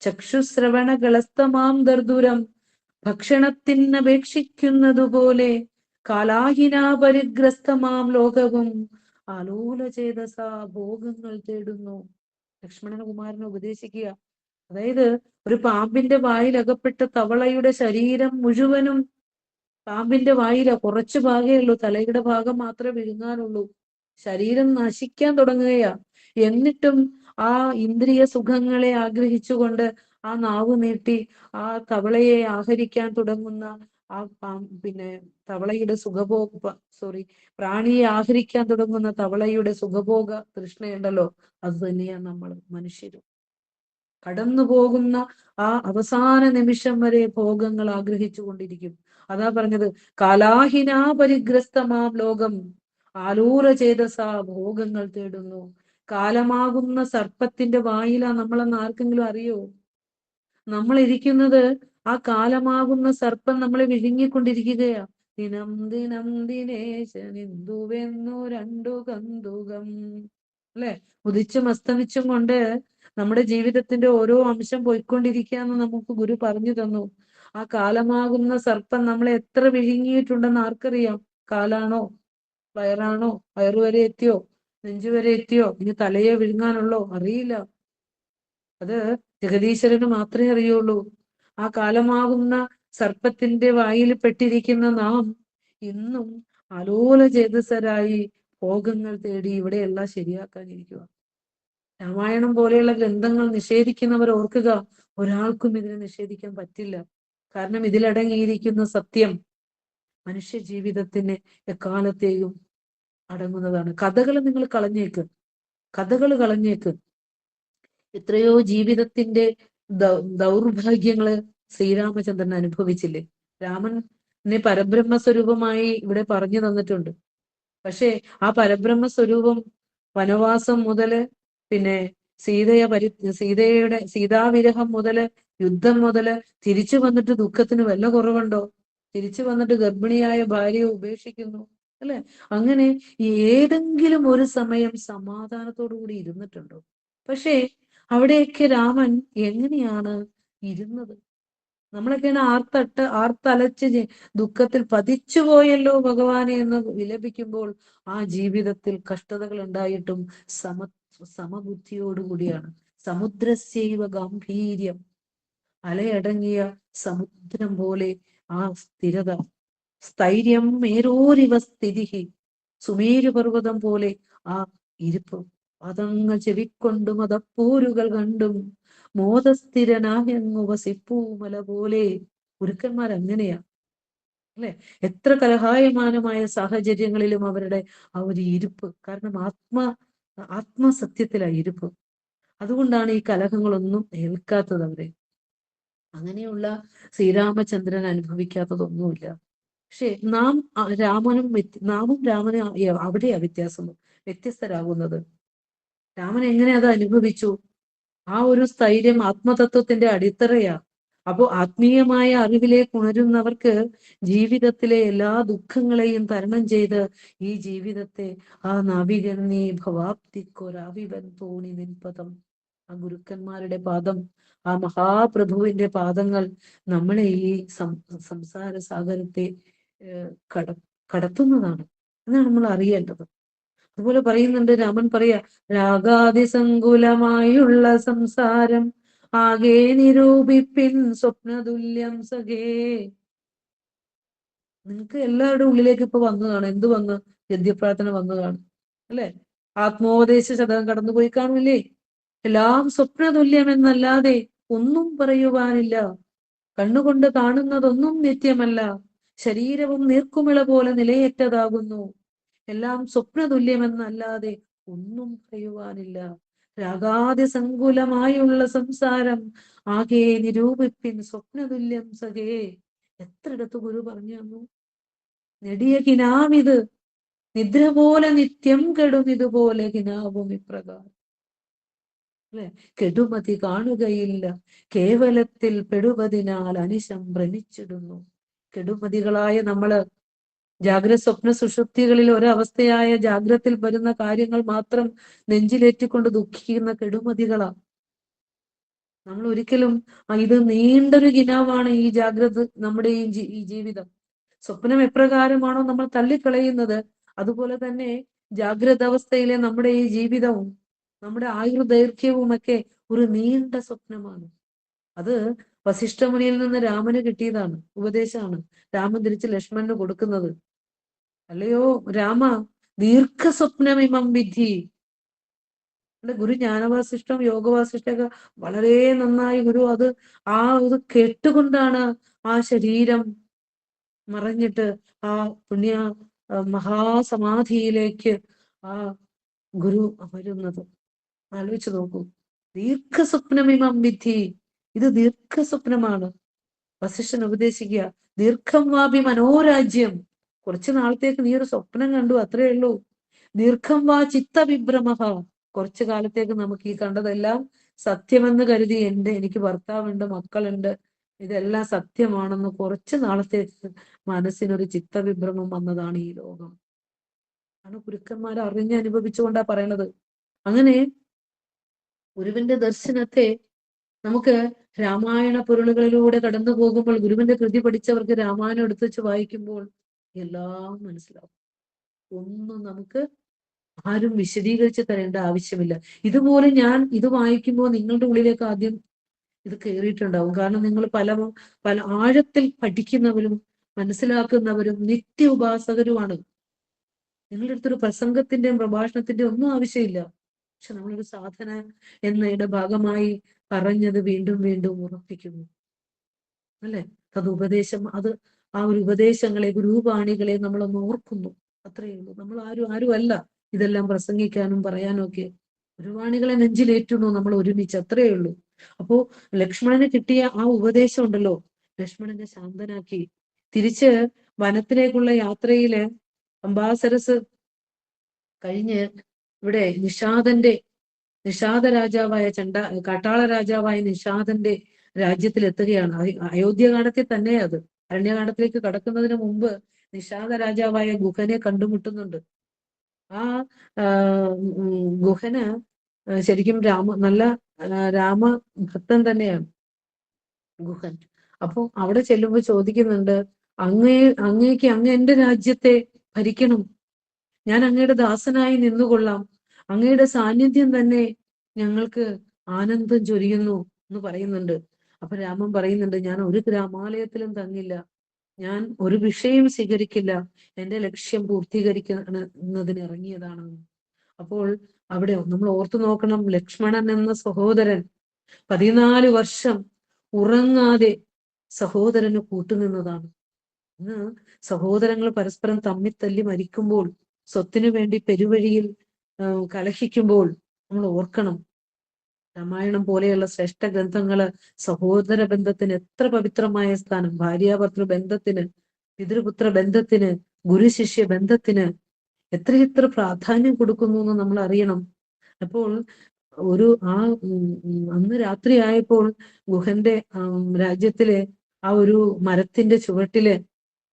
ചക്ഷുശ്രവണ ഗളസ്തമാം ദർദുരം ഭക്ഷണത്തിനപേക്ഷിക്കുന്നതുപോലെ കാലാഹിനാ പരിഗ്രസ്തമാം ലോകവും ആലോല ചേതസ ഭോഗങ്ങൾ തേടുന്നു. ലക്ഷ്മണകുമാരനെ ഉപദേശിക്കുക. അതായത് ഒരു പാമ്പിന്റെ വായിൽ അകപ്പെട്ട തവളയുടെ ശരീരം മുഴുവനും പാമ്പിന്റെ വായില കുറച്ചു ഭാഗേ ഉള്ളൂ, തലയുടെ ഭാഗം മാത്രമേ വിഴുങ്ങാനുള്ളൂ. ശരീരം നശിക്കാൻ തുടങ്ങുകയാ. എന്നിട്ടും ആ ഇന്ദ്രിയ സുഖങ്ങളെ ആഗ്രഹിച്ചുകൊണ്ട് ആ നാവ് നീട്ടി ആ തവളയെ ആഹരിക്കാൻ തുടങ്ങുന്ന ആ പിന്നെ തവളയുടെ പ്രാണിയെ ആഹരിക്കാൻ തുടങ്ങുന്ന തവളയുടെ സുഖഭോഗ തൃഷ്ണയുണ്ടല്ലോ, അത് തന്നെയാണ് നമ്മൾ മനുഷ്യരും. കടന്നു പോകുന്ന ആ അവസാന നിമിഷം വരെ ഭോഗങ്ങൾ ആഗ്രഹിച്ചു കൊണ്ടിരിക്കും. അതാ പറഞ്ഞത്, കാലാഹിനാ പരിഗ്രസ്തമാം ലോകം ആലൂല ചേതസാ ഭോഗങ്ങൾ തേടുന്നു. കാലമാകുന്ന സർപ്പത്തിന്റെ വായിലാ നമ്മളെന്ന് ആർക്കെങ്കിലും അറിയോ? നമ്മൾ ഇരിക്കുന്നത് ആ കാലമാകുന്ന സർപ്പം നമ്മളെ വിഴുങ്ങിക്കൊണ്ടിരിക്കുകയാ. ദിനം ദിനം ദിനേശനിന്ദുവെന്നു രണ്ടു കന്തുകം, അല്ലെ? ഉദിച്ചും അസ്തമിച്ചും കൊണ്ട് നമ്മുടെ ജീവിതത്തിന്റെ ഓരോ അംശം പോയിക്കൊണ്ടിരിക്കുകയെന്ന് നമുക്ക് ഗുരു പറഞ്ഞു തന്നു. ആ കാലമാകുന്ന സർപ്പം നമ്മളെ എത്ര വിഴുങ്ങിയിട്ടുണ്ടെന്ന് ആർക്കറിയാം? കാലാണോ, വയറാണോ? വയറുവരെ എത്തിയോ? നെഞ്ചുവരെ എത്തിയോ? ഇനി തലയെ വിഴുങ്ങാനുള്ളോ? അറിയില്ല. അത് ജഗദീശ്വരന് മാത്രമേ അറിയുള്ളൂ. ആ കാലമാകുന്ന സർപ്പത്തിന്റെ വായിൽ പെട്ടിരിക്കുന്ന നാം ഇന്നും ആലോല ചേതസരായി ഭോഗങ്ങൾ തേടി ഇവിടെയെല്ലാം ശരിയാക്കാനിരിക്കുക. രാമായണം പോലെയുള്ള ഗ്രന്ഥങ്ങൾ നിഷേധിക്കുന്നവർ ഓർക്കുക, ഒരാൾക്കും ഇതിനെ നിഷേധിക്കാൻ പറ്റില്ല. കാരണം ഇതിലടങ്ങിയിരിക്കുന്ന സത്യം മനുഷ്യ ജീവിതത്തിന് എക്കാലത്തെയും അടങ്ങുന്നതാണ്. കഥകൾ നിങ്ങൾ കളഞ്ഞേക്ക്, കഥകൾ കളഞ്ഞേക്ക്. എത്രയോ ജീവിതത്തിന്റെ ദൗർഭാഗ്യങ്ങള് ശ്രീരാമചന്ദ്രൻ അനുഭവിച്ചില്ലേ? രാമനെ പരബ്രഹ്മ സ്വരൂപമായി ഇവിടെ പറഞ്ഞു തന്നിട്ടുണ്ട്. പക്ഷെ ആ പരബ്രഹ്മ സ്വരൂപം വനവാസം മുതല്, പിന്നെ സീതാവിരഹം മുതല്, യുദ്ധം മുതല് തിരിച്ചു വന്നിട്ട് ദുഃഖത്തിന് വല്ല കുറവുണ്ടോ? തിരിച്ചു വന്നിട്ട് ഗർഭിണിയായ ഭാര്യയെ ഉപേക്ഷിക്കുന്നു, അല്ലെ? അങ്ങനെ ഏതെങ്കിലും ഒരു സമയം സമാധാനത്തോടു കൂടി ഇരുന്നിട്ടുണ്ടോ? പക്ഷേ അവിടെയൊക്കെ രാമൻ എങ്ങനെയാണ് ഇരുന്നത്? നമ്മളൊക്കെയാണ് ആർത്തലച്ച് ദുഃഖത്തിൽ പതിച്ചു പോയല്ലോ ഭഗവാനെ എന്ന് വിലപിക്കുമ്പോൾ ആ ജീവിതത്തിൽ കഷ്ടതകൾ ഉണ്ടായിട്ടും സമബുദ്ധിയോടുകൂടിയാണ്. സമുദ്രസ്യൈവ ഗാംഭീര്യം, അലയടങ്ങിയ സമുദ്രം പോലെ ആ സ്ഥിരത. സ്ഥൈര്യം മേരോരിവ സ്ഥിതി, സുമേരുപർവ്വതം പോലെ ആ ഇരിപ്പ്. പദങ്ങൾ ചെവിക്കൊണ്ടും അതപ്പൂരുകൾ കണ്ടും മോദസ്ഥിരനായങ്ങു വസിപ്പൂമല പോലെ. ഗുരുക്കന്മാർ അങ്ങനെയാ, അല്ലെ? എത്ര കലഹായമാനമായ സാഹചര്യങ്ങളിലും അവരുടെ ആ ഒരു ഇരിപ്പ്, കാരണം ആത്മസത്യത്തിലാ ഇരിപ്പ്. അതുകൊണ്ടാണ് ഈ കലഹങ്ങളൊന്നും ഏൽക്കാത്തത് അവരെ. അങ്ങനെയുള്ള ശ്രീരാമചന്ദ്രൻ അനുഭവിക്കാത്തതൊന്നുമില്ല. പക്ഷെ നാമും രാമനും അവിടെയാ വ്യത്യസ്തരാകുന്നത്. രാമൻ എങ്ങനെ അത് അനുഭവിച്ചു? ആ ഒരു സ്ഥൈര്യം ആത്മതത്വത്തിന്റെ അടിത്തറയാ. അപ്പോ ആത്മീയമായ അറിവിലേക്ക് ഉണരുന്നവർക്ക് ജീവിതത്തിലെ എല്ലാ ദുഃഖങ്ങളെയും തരണം ചെയ്ത് ഈ ജീവിതത്തെ ആ നാവികന്നീ ഭവാപ്തിക്കൊരാവിവൻ തോണി നിൻപദം, ആ ഗുരുക്കന്മാരുടെ പാദം, ആ മഹാപ്രഭുവിന്റെ പാദങ്ങൾ നമ്മളെ ഈ സംസാര സാഗരത്തെ കട കടത്തുന്നതാണ് എന്നാണ് നമ്മൾ അറിയേണ്ടത്. അതുപോലെ പറയുന്നുണ്ട്, രാമൻ പറയാ, രാഗാതിസങ്കുലമായുള്ള സംസാരം ആകെ നിരൂപിപ്പിൻ സ്വപ്നതുല്യം സഖേ. നിങ്ങൾക്ക് എല്ലാവരുടെ ഉള്ളിലേക്ക് ഇപ്പൊ വന്നു കാണും. എന്ത് വന്ന്? ഗദ്യപ്രാർത്ഥന വന്നു കാണും, അല്ലെ? ആത്മോപദേശ ശതകം കടന്നുപോയി കാണൂല്ലേ? എല്ലാം സ്വപ്നതുല്യം എന്നല്ലാതെ ഒന്നും പറയുവാനില്ല. കണ്ണുകൊണ്ട് കാണുന്നതൊന്നും നിത്യമല്ല, ശരീരവും നീർക്കുമിള പോലെ നിലയേറ്റതാകുന്നു. എല്ലാം സ്വപ്നതുല്യമെന്നല്ലാതെ ഒന്നും പറയുവാനില്ല. രാഗാതി സങ്കുലമായുള്ള സംസാരം ആകെ നിരൂപിപ്പിൻ സ്വപ്നതുല്യം സഖേ. എത്രയിടത്ത് ഗുരു പറഞ്ഞു തന്നു. നെടിയ കിനാവിത്, നിദ്ര പോലെ നിത്യം കെടും ഇതുപോലെ കിനാവും ഇപ്രകാരം, അല്ലെ? കെടുമതി കാണുകയില്ല, കേവലത്തിൽ പെടുവതിനാൽ അനിശം ഭ്രമിച്ചിടുന്നു. കെടുമതികളായ നമ്മള് ജാഗ്രത സ്വപ്ന സുഷുപ്തികളിൽ ഒരവസ്ഥയായ ജാഗ്രതയിൽ വരുന്ന കാര്യങ്ങൾ മാത്രം നെഞ്ചിലേറ്റിക്കൊണ്ട് ദുഃഖിക്കുന്ന കെടുമതികളാ നമ്മൾ. ഒരിക്കലും ഇത് നീണ്ടൊരു കിനാവാണ് ഈ ജാഗ്രത, നമ്മുടെ ഈ ജീവിതം. സ്വപ്നം എപ്രകാരമാണോ നമ്മൾ തള്ളിക്കളയുന്നത്, അതുപോലെ തന്നെ ജാഗ്രത അവസ്ഥയിലെ നമ്മുടെ ഈ ജീവിതവും നമ്മുടെ ആയുർദൈർഘ്യവും ഒക്കെ ഒരു നീണ്ട സ്വപ്നമാണ്. അത് വസിഷ്ഠമുനിയിൽ നിന്ന് രാമന് കിട്ടിയതാണ്, ഉപദേശമാണ് രാമൻ തിരിച്ച് ലക്ഷ്മണന് കൊടുക്കുന്നത്. അല്ലയോ രാമ, ദീർഘസ്വപ്നമിമം വിധി. ഗുരു ജ്ഞാനവാസിഷ്ടം യോഗവാസിഷ്ടമൊക്കെ വളരെ നന്നായി ഗുരു അത് ഇത് കേട്ടുകൊണ്ടാണ് ആ ശരീരം മറഞ്ഞിട്ട് ആ പുണ്യ മഹാസമാധിയിലേക്ക് ആ ഗുരു അമരുന്നത്. ആലോചിച്ചു നോക്കൂ. ദീർഘസ്വപ്നമിമം വിധി, ഇത് ദീർഘസ്വപ്നമാണ്. വസിഷ്ഠൻ ഉപദേശിക്കുക, ദീർഘം വാപി മനോരാജ്യം, കുറച്ചു നാളത്തേക്ക് നീ ഒരു സ്വപ്നം കണ്ടു, അത്രേ ഉള്ളൂ. ദീർഘം വാ ചിത്തവിഭ്രമഃ, കുറച്ചു കാലത്തേക്ക് നമുക്ക് ഈ കണ്ടതെല്ലാം സത്യമെന്ന് കരുതി എനിക്ക് ഭർത്താവുണ്ട്, മക്കളുണ്ട്, ഇതെല്ലാം സത്യമാണെന്ന് കുറച്ചു നാളത്തേക്ക് മനസ്സിനൊരു ചിത്തവിഭ്രമം വന്നതാണ് ഈ ലോകം. ആണ് ഗുരുക്കന്മാർ അറിഞ്ഞനുഭവിച്ചുകൊണ്ടാ പറയണത്. അങ്ങനെ ഗുരുവിന്റെ ദർശനത്തെ നമുക്ക് രാമായണ പൊരുളുകളിലൂടെ കടന്നു പോകുമ്പോൾ, ഗുരുവിന്റെ കൃതി പഠിച്ചവർക്ക് രാമായണം എടുത്തു വെച്ച് വായിക്കുമ്പോൾ എല്ലാം മനസ്സിലാവും. ഒന്നും നമുക്ക് ആരും വിശദീകരിച്ച് തരേണ്ട ആവശ്യമില്ല. ഇതുപോലെ ഞാൻ ഇത് വായിക്കുമ്പോൾ നിങ്ങളുടെ ഉള്ളിലേക്ക് ആദ്യം ഇത് കയറിയിട്ടുണ്ടാവും. കാരണം നിങ്ങൾ പല ആഴത്തിൽ പഠിക്കുന്നവരും മനസ്സിലാക്കുന്നവരും നിത്യ ഉപാസകരുമാണ്. നിങ്ങളുടെ അടുത്തൊരു പ്രസംഗത്തിന്റെയും പ്രഭാഷണത്തിന്റെയും ഒന്നും ആവശ്യമില്ല. പക്ഷെ നമ്മളൊരു സാധന എന്നയുടെ ഭാഗമായി പറഞ്ഞത് വീണ്ടും വീണ്ടും ഉറപ്പിക്കുന്നു, അല്ലെ? അത് ഉപദേശം, ആ ഒരു ഉപദേശങ്ങളെ, ഗുരുവാണികളെ നമ്മളൊന്ന് ഓർക്കുന്നു, അത്രയേ ഉള്ളൂ. നമ്മൾ ആരും അല്ല ഇതെല്ലാം പ്രസംഗിക്കാനും പറയാനും ഒക്കെ. ഗുരുവാണികളെ നെഞ്ചിലേറ്റുന്നു നമ്മൾ ഒരുമിച്ച്, അത്രയേ ഉള്ളൂ. അപ്പോ ലക്ഷ്മണന് കിട്ടിയ ആ ഉപദേശം ഉണ്ടല്ലോ, ലക്ഷ്മണനെ ശാന്തനാക്കി. തിരിച്ച് വനത്തിലേക്കുള്ള യാത്രയില് അംബാസരസ് കഴിഞ്ഞ് ഇവിടെ നിഷാദ രാജാവായ കാട്ടാള രാജാവായ നിഷാദന്റെ രാജ്യത്തിലെത്തുകയാണ്. അയോധ്യകാണ്ഡത്തിൽ തന്നെ അത്. അരണ്യകാണ്ഡത്തിലേക്ക് കടക്കുന്നതിന് മുമ്പ് നിഷാദ രാജാവായ ഗുഹനെ കണ്ടുമുട്ടുന്നുണ്ട്. ആ ഗുഹന് ശരിക്കും നല്ല രാമഭക്തൻ തന്നെയാണ് ഗുഹൻ. അപ്പൊ അവിടെ ചെല്ലുമ്പോൾ ചോദിക്കുന്നുണ്ട്, അങ്ങേക്ക് എന്റെ രാജ്യത്തെ ഭരിക്കണം, ഞാൻ അങ്ങയുടെ ദാസനായി നിന്നുകൊള്ളാം, അങ്ങയുടെ സാന്നിധ്യം തന്നെ ഞങ്ങൾക്ക് ആനന്ദം ചൊരിയുന്നു എന്ന് പറയുന്നുണ്ട്. അപ്പൊ രാമൻ പറയുന്നുണ്ട്, ഞാൻ ഒരു ഗ്രാമാലയത്തിലും തങ്ങില്ല, ഞാൻ ഒരു വിഷയം സ്വീകരിക്കില്ല, എന്റെ ലക്ഷ്യം പൂർത്തീകരിക്കുന്നതിന് ഇറങ്ങിയതാണ്. അപ്പോൾ അവിടെ നമ്മൾ ഓർത്തു നോക്കണം, ലക്ഷ്മണൻ എന്ന സഹോദരൻ 14 വർഷം ഉറങ്ങാതെ സഹോദരന് കൂട്ടുനിന്നതാണ്. ഇന്ന് സഹോദരങ്ങൾ പരസ്പരം തമ്മിത്തല്ലി മരിക്കുമ്പോൾ, സ്വത്തിനു വേണ്ടി പെരുവഴിയിൽ കലഹിക്കുമ്പോൾ നമ്മൾ ഓർക്കണം, രാമായണം പോലെയുള്ള ശ്രേഷ്ഠ ഗ്രന്ഥങ്ങള് സഹോദര ബന്ധത്തിന് എത്ര പവിത്രമായ സ്ഥാനം, ഭാര്യാഭർത്തൃ ബന്ധത്തിന്, പിതൃപുത്ര ബന്ധത്തിന്, ഗുരുശിഷ്യ ബന്ധത്തിന് എത്രയെത്ര പ്രാധാന്യം കൊടുക്കുന്നു എന്ന് നമ്മൾ അറിയണം. അപ്പോൾ അന്ന് രാത്രി ആയപ്പോൾ ഗുഹന്റെ രാജ്യത്തിലെ ആ ഒരു മരത്തിന്റെ ചുവട്ടില്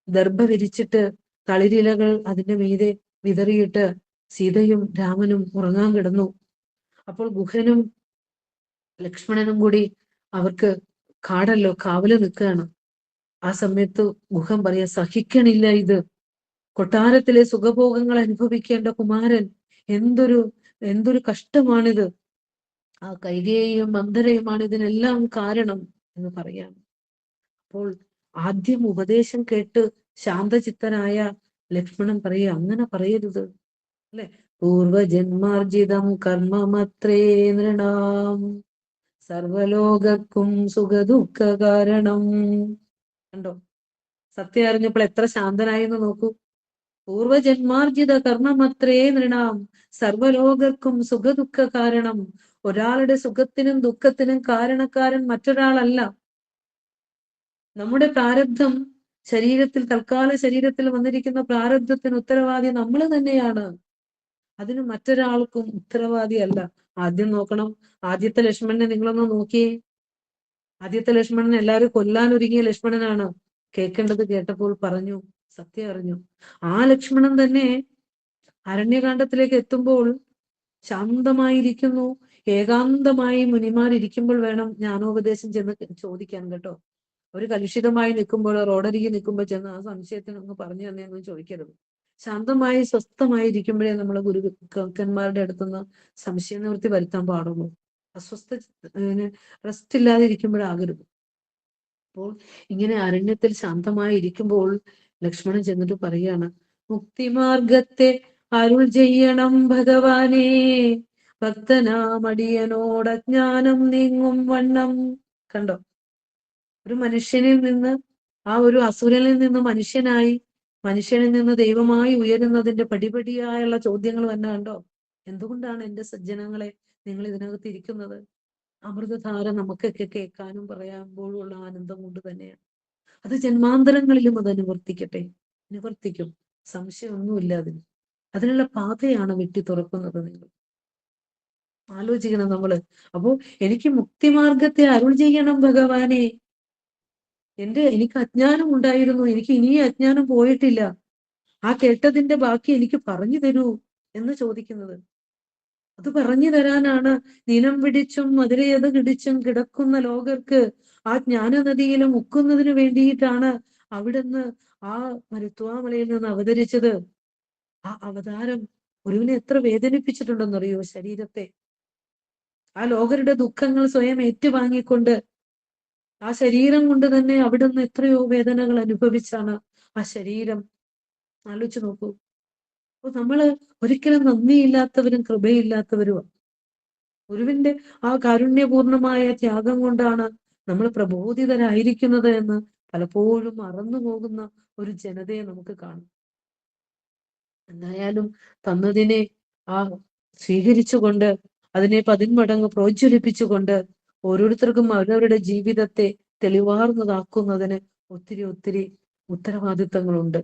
ദർഭ വിരിച്ചിട്ട് തളിരിലകൾ അതിന്റെ മീതെ വിതറിയിട്ട് സീതയും രാമനും ഉറങ്ങാൻ കിടന്നു. അപ്പോൾ ഗുഹനും ലക്ഷ്മണനും കൂടി അവർക്ക് കാടല്ലോ, കാവല് നിൽക്കുകയാണ്. ആ സമയത്ത് ഗുഹൻ പറയാ, സഹിക്കണില്ല ഇത്, കൊട്ടാരത്തിലെ സുഖഭോഗങ്ങൾ അനുഭവിക്കേണ്ട കുമാരൻ എന്തൊരു കഷ്ടമാണിത്, ആ കൈകേയിയും മന്ദരയുമാണ് ഇതിനെല്ലാം കാരണം എന്ന് പറയാം. അപ്പോൾ ആദ്യം ഉപദേശം കേട്ട് ശാന്തചിത്തനായ ലക്ഷ്മണൻ പറയുക, അങ്ങനെ പറയരുത്, അല്ലെ? പൂർവജന്മാർജിതം കർമ്മമത്രേ നൃണാം സർവലോകക്കും സുഖദുഃഖ കാരണം. കണ്ടോ, സത്യം അറിഞ്ഞപ്പോൾ എത്ര ശാന്തനായി എന്ന് നോക്കൂ. പൂർവജന്മാർജിത കർമ്മമത്രേ നൃണാം സർവലോകർക്കും സുഖദുഃഖ കാരണം. ഒരാളുടെ സുഖത്തിനും ദുഃഖത്തിനും കാരണക്കാരൻ മറ്റൊരാളല്ല. നമ്മുടെ പ്രാരബ്ധം, തൽക്കാല ശരീരത്തിൽ വന്നിരിക്കുന്ന പ്രാരബ്ധത്തിന് ഉത്തരവാദി നമ്മൾ തന്നെയാണ്. അതിന് മറ്റൊരാൾക്കും ഉത്തരവാദിയല്ല. ആദ്യം നോക്കണം, ആദ്യത്തെ ലക്ഷ്മണനെ നിങ്ങളൊന്ന് നോക്കിയേ. ആദ്യത്തെ ലക്ഷ്മണൻ എല്ലാവരും കൊല്ലാൻ ഒരുങ്ങിയ ലക്ഷ്മണനാണ്. കേൾക്കേണ്ടത് കേട്ടപ്പോൾ പറഞ്ഞു, സത്യം അറിഞ്ഞു. ആ ലക്ഷ്മണൻ തന്നെ അരണ്യകാണ്ഡത്തിലേക്ക് എത്തുമ്പോൾ ശാന്തമായിരിക്കുന്നു. ഏകാന്തമായി മുനിമാരിയ്ക്കുമ്പോൾ വേണം ജ്ഞാനോപദേശം ചെന്ന് ചോദിക്കാൻ, കേട്ടോ. ഒരു കലുഷിതമായി നിൽക്കുമ്പോൾ, റോഡരികെ നിൽക്കുമ്പോൾ ചെന്ന് ആ സംശയത്തിനൊന്ന് പറഞ്ഞു തന്നെയൊന്നും ചോദിക്കരുത്. ശാന്തമായി സ്വസ്ഥമായിരിക്കുമ്പോഴേ നമ്മൾ ഗുരുക്കന്മാരുടെ അടുത്തുനിന്ന് സംശയ നിവൃത്തി വരുത്താൻ പാടുള്ളൂ. അസ്വസ്ഥ റെസ്റ്റ് ഇല്ലാതെ ഇരിക്കുമ്പോഴാകരുത്. അപ്പോൾ ഇങ്ങനെ അരണ്യത്തിൽ ശാന്തമായി ഇരിക്കുമ്പോൾ ലക്ഷ്മണൻ ചെന്നിട്ട് പറയാണ്, മുക്തിമാർഗത്തെ അരുൾ ചെയ്യണം ഭഗവാനേ, ഭക്തനാമടിയനോട് അജ്ഞാനം നീങ്ങും വണ്ണം. കണ്ടോ, ഒരു മനുഷ്യനിൽ നിന്ന്, ആ ഒരു അസുരനിൽ നിന്ന് മനുഷ്യനായി, മനുഷ്യനിൽ നിന്ന് ദൈവമായി ഉയരുന്നതിന്റെ പടിപടിയായുള്ള ചോദ്യങ്ങൾ തന്നെ കണ്ടോ. എന്തുകൊണ്ടാണ് എന്റെ സജ്ജനങ്ങളെ നിങ്ങൾ ഇതിനകത്ത് ഇരിക്കുന്നത്? അമൃതധാര നമുക്കൊക്കെ കേൾക്കാനും പറയാമ്പോഴും ഉള്ള ആനന്ദം കൊണ്ട് തന്നെയാണ്. അത് ജന്മാന്തരങ്ങളിലും അത് അനുവർത്തിക്കട്ടെ, നിവർത്തിക്കും, സംശയമൊന്നുമില്ല അതിന്. അതിനുള്ള പാതയാണ് വെട്ടി തുറക്കുന്നത്. നിങ്ങൾ ആലോചിക്കണം നമ്മള്. അപ്പോ എനിക്ക് മുക്തിമാർഗത്തെ അരുൾ ചെയ്യണം ഭഗവാനെ. എനിക്ക് അജ്ഞാനം ഉണ്ടായിരുന്നു, എനിക്ക് ഇനിയും അജ്ഞാനം പോയിട്ടില്ല, ആ കേട്ടതിന്റെ ബാക്കി എനിക്ക് പറഞ്ഞു തരൂ എന്ന് ചോദിക്കുന്നത്. അത് പറഞ്ഞു തരാനാണ് നിലം പിടിച്ചും മധുരയത് കിടിച്ചും കിടക്കുന്ന ലോകർക്ക് ആ ജ്ഞാനനദിയിലും മുക്കുന്നതിന് വേണ്ടിയിട്ടാണ് അവിടുന്ന് ആ മരുത്വാമലയിൽ നിന്ന് അവതരിച്ചത്. ആ അവതാരം ഗുരുവിനെ എത്ര വേദനിപ്പിച്ചിട്ടുണ്ടെന്നറിയോ ശരീരത്തെ. ആ ലോകരുടെ ദുഃഖങ്ങൾ സ്വയം ഏറ്റുവാങ്ങിക്കൊണ്ട് ആ ശരീരം കൊണ്ട് തന്നെ അവിടുന്ന് എത്രയോ വേദനകൾ അനുഭവിച്ചാണ് ആ ശരീരം. ആലോചിച്ച് നോക്കൂ. അപ്പൊ നമ്മള് ഒരിക്കലും നന്ദിയില്ലാത്തവരും കൃപയില്ലാത്തവരുമാണ്. ഗുരുവിന്റെ ആ കാരുണ്യപൂർണമായ ത്യാഗം കൊണ്ടാണ് നമ്മൾ പ്രബോധിതരായിരിക്കുന്നത് എന്ന് പലപ്പോഴും മറന്നു പോകുന്ന ഒരു ജനതയെ നമുക്ക് കാണും. എന്തായാലും തന്നതിനെ ആ സ്വീകരിച്ചുകൊണ്ട്, അതിനെ പതിന്മടങ്ങ് പ്രോജ്വലിപ്പിച്ചുകൊണ്ട് ഓരോരുത്തർക്കും അവരവരുടെ ജീവിതത്തെ തെളിവാർന്നതാക്കുന്നതിന് ഒത്തിരി ഒത്തിരി ഉത്തരവാദിത്തങ്ങളുണ്ട്.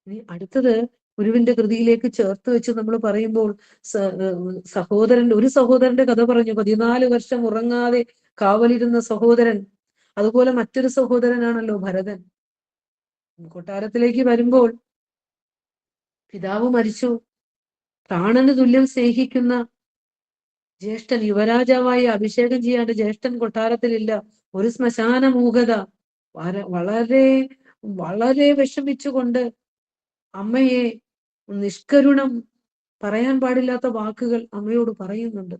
ഇനി അടുത്തത് ഗുരുവിന്റെ കൃതിയിലേക്ക് ചേർത്ത് വെച്ച് നമ്മൾ പറയുമ്പോൾ ഒരു സഹോദരന്റെ കഥ പറഞ്ഞു. 14 വർഷം ഉറങ്ങാതെ കാവലിരുന്ന സഹോദരൻ. അതുപോലെ മറ്റൊരു സഹോദരനാണല്ലോ ഭരതൻ. കൊട്ടാരത്തിലേക്ക് വരുമ്പോൾ പിതാവ് മരിച്ചു. പ്രാണന് തുല്യം സ്നേഹിക്കുന്ന ജ്യേഷ്ഠൻ, യുവരാജാവായി അഭിഷേകം ചെയ്യാണ്ട് ജ്യേഷ്ഠൻ കൊട്ടാരത്തിലില്ല. ഒരു ശ്മശാന മൂകത. വളരെ വളരെ വിഷമിച്ചുകൊണ്ട് അമ്മയെ നിഷ്കരുണം, പറയാൻ പാടില്ലാത്ത വാക്കുകൾ അമ്മയോട് പറയുന്നുണ്ട്.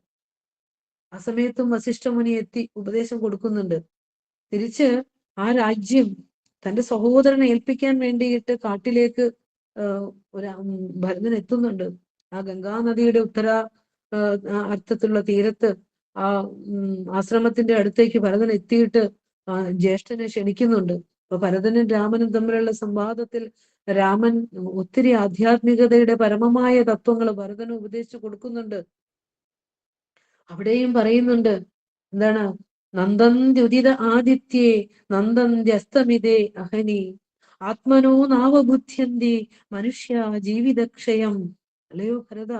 ആ സമയത്തും വസിഷ്ഠമുനി എത്തി ഉപദേശം കൊടുക്കുന്നുണ്ട്. തിരിച്ച് ആ രാജ്യം തന്റെ സഹോദരനെ ഏൽപ്പിക്കാൻ വേണ്ടിയിട്ട് കാട്ടിലേക്ക് ഒരു ഭരതൻ എത്തുന്നുണ്ട്. ആ ഗംഗാനദിയുടെ അർത്ഥത്തിലുള്ള തീരത്ത് ആ ആശ്രമത്തിന്റെ അടുത്തേക്ക് ഭരതൻ എത്തിയിട്ട് ജ്യേഷ്ഠനെ ക്ഷണിക്കുന്നുണ്ട്. അപ്പൊ ഭരതനും രാമനും തമ്മിലുള്ള സംവാദത്തിൽ രാമൻ ഒത്തിരി ആധ്യാത്മികതയുടെ പരമമായ തത്വങ്ങൾ ഭരതന് ഉപദേശിച്ചു കൊടുക്കുന്നുണ്ട്. അവിടെയും പറയുന്നുണ്ട്, എന്താണ്, നന്ദന്ത്യുദിത ആദിത്യേ നന്ദന്ത്യസ്തമിതേ അഹനി ആത്മനോ നാവബുദ്ധ്യന്തി മനുഷ്യ ജീവിതക്ഷയം. അല്ലയോ ഭരത,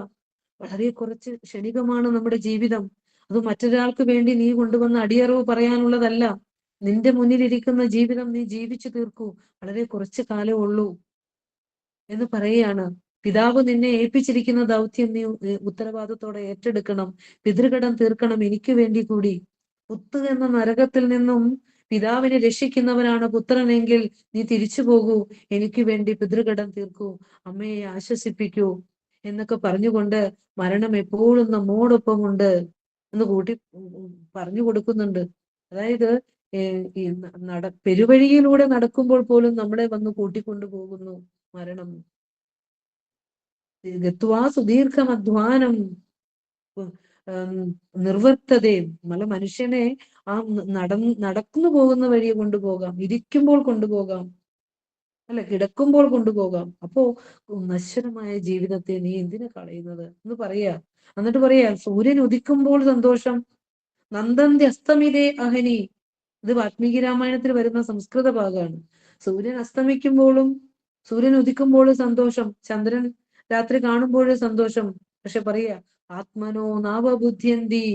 വളരെ കുറച്ച് ക്ഷണികമാണ് നമ്മുടെ ജീവിതം. അത് മറ്റൊരാൾക്ക് വേണ്ടി നീ കൊണ്ടുവന്ന അടിയറവ് പറയാനുള്ളതല്ല. നിന്റെ മുന്നിലിരിക്കുന്ന ജീവിതം നീ ജീവിച്ചു തീർക്കൂ, വളരെ കുറച്ചു കാലം ഉള്ളൂ എന്ന് പറയുകയാണ്. പിതാവ് നിന്നെ ഏൽപ്പിച്ചിരിക്കുന്ന ദൗത്യം നീ ഉത്തരവാദിത്തോടെ ഏറ്റെടുക്കണം. പിതൃകടം തീർക്കണം എനിക്ക് വേണ്ടി കൂടി. പുത്ത് എന്ന നരകത്തിൽ നിന്നും പിതാവിനെ രക്ഷിക്കുന്നവനാണ് പുത്രനെങ്കിൽ നീ തിരിച്ചു പോകൂ, എനിക്ക് വേണ്ടി പിതൃകടം തീർക്കൂ, അമ്മയെ ആശ്വസിപ്പിക്കൂ എന്നൊക്കെ പറഞ്ഞുകൊണ്ട് മരണം എപ്പോഴും നമ്മോടൊപ്പം ഉണ്ട് എന്ന് പറഞ്ഞു കൊടുക്കുന്നുണ്ട്. അതായത് ഈ പെരുവഴിയിലൂടെ നടക്കുമ്പോൾ പോലും നമ്മളെ വന്ന് കൂട്ടിക്കൊണ്ടു പോകുന്നു മരണം. ഗത്വാ സുദീർഘമധ്വാനം നിർവർത്തതേ. മനുഷ്യനെ ആ നടന്നു പോകുന്ന വഴി കൊണ്ടുപോകാം, ഇരിക്കുമ്പോൾ കൊണ്ടുപോകാം, അല്ല കിടക്കുമ്പോൾ കൊണ്ടുപോകാം. അപ്പോ നശ്വരമായ ജീവിതത്തെ നീ എന്തിനു കളയുന്നത് എന്ന് പറയാ. എന്നിട്ട് പറയാ, സൂര്യൻ ഉദിക്കുമ്പോൾ സന്തോഷം, നന്ദന്തി അസ്തമിതേ അഹനി. ഇത് വാൽമീകി രാമായണത്തിൽ വരുന്ന സംസ്കൃത ഭാഗമാണ്. സൂര്യൻ അസ്തമിക്കുമ്പോഴും സൂര്യൻ ഉദിക്കുമ്പോഴും സന്തോഷം, ചന്ദ്രൻ രാത്രി കാണുമ്പോഴും സന്തോഷം. പക്ഷെ പറയാ, ആത്മനോ നാവബുദ്ധ്യന്തി,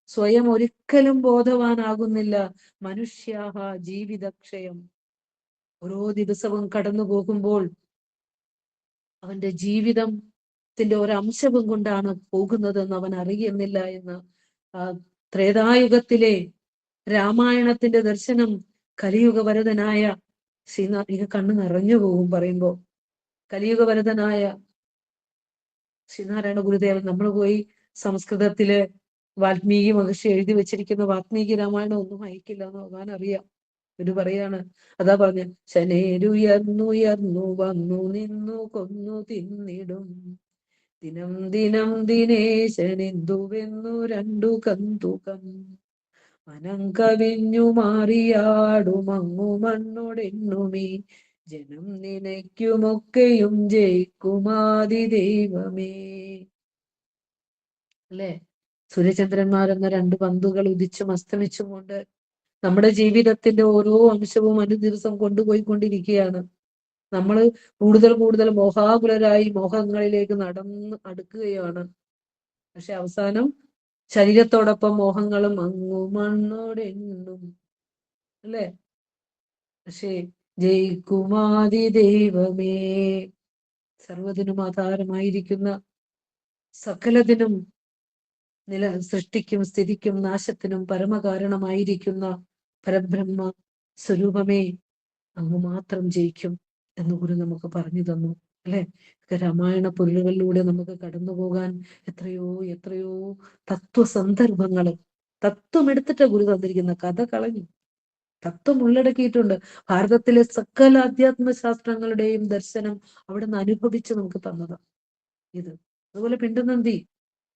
സ്വയം ഒരിക്കലും ബോധവാനാകുന്നില്ല, മനുഷ്യാഹ ജീവിതക്ഷയം. ഓരോ ദിവസവും കടന്നു പോകുമ്പോൾ അവന്റെ ജീവിതത്തിന്റെ ഒരംശവും കൊണ്ടാണ് പോകുന്നതെന്ന് അവൻ അറിയുന്നില്ല എന്ന് ത്രേതായുഗത്തിലെ രാമായണത്തിന്റെ ദർശനം കലിയുഗ വരദനായ ശ്രീനാഥിക കണ്ണു നിറഞ്ഞു പോകും പറയുമ്പോ. കലിയുഗവരതനായ ശ്രീനാരായണ ഗുരുദേവൻ, നമ്മൾ പോയി സംസ്കൃതത്തില് വാൽമീകി മഹർഷി എഴുതി വെച്ചിരിക്കുന്ന വാൽമീകി രാമായണം ഒന്നും അയക്കില്ല എന്ന് ഭഗവാൻ അറിയാം. ഒരു പറയാണ്, അതാ പറഞ്ഞ, ശനേരുയർന്നുയർന്നു വന്നു നിന്നു കൊന്നു തിന്നിടും ദിനം ദിനം ദിനേശനെന്തുവെന്നു രണ്ടു കന്തുകം മനം കവിഞ്ഞു മാറിയാടുമങ്ങു മണ്ണോടെണ്ണുമീ ജനം നിനയ്ക്കുമൊക്കെയും ജയിക്കുമാതി ദൈവമേ. അല്ലെ? സൂര്യചന്ദ്രന്മാരെന്ന രണ്ട് പന്തുകൾ ഉദിച്ചും അസ്തമിച്ചും കൊണ്ട് നമ്മുടെ ജീവിതത്തിന്റെ ഓരോ അംശവും അനുദിവസം കൊണ്ടുപോയിക്കൊണ്ടിരിക്കുകയാണ്. നമ്മൾ കൂടുതൽ കൂടുതൽ മോഹാകുലരായി മോഹങ്ങളിലേക്ക് നടന്ന് അടുക്കുകയാണ്. പക്ഷെ അവസാനം ശരീരത്തോടൊപ്പം മോഹങ്ങളും അങ്ങു മണ്ണോടെണ്ണും. അല്ലെ? പക്ഷേ ജയിക്കുമാതി ദൈവമേ, സർവ്വതിനും ആധാരമായിരിക്കുന്ന, സകലതിനും സൃഷ്ടിക്കും സ്ഥിതിക്കും നാശത്തിനും പരമകാരണമായിരിക്കുന്ന പരബ്രഹ്മ സ്വരൂപമേ, അങ്ങ് മാത്രം ജയിക്കും എന്ന് ഗുരു നമുക്ക് പറഞ്ഞു തന്നു. അല്ലെ? രാമായണ പൊരുളുകളിലൂടെ നമുക്ക് കടന്നു പോകാൻ എത്രയോ എത്രയോ തത്വസന്ദർഭങ്ങള്, തത്വം എടുത്തിട്ട് ഗുരു തന്നിരിക്കുന്ന, കഥ കളഞ്ഞു, തത്വം ഉള്ളടക്കിയിട്ടുണ്ട്. ഭാരതത്തിലെ സകല അധ്യാത്മ ശാസ്ത്രങ്ങളുടെയും ദർശനം അവിടെ നിന്ന് അനുഭവിച്ച് നമുക്ക് തന്നതാണ് ഇത്. അതുപോലെ പിണ്ടനന്ദി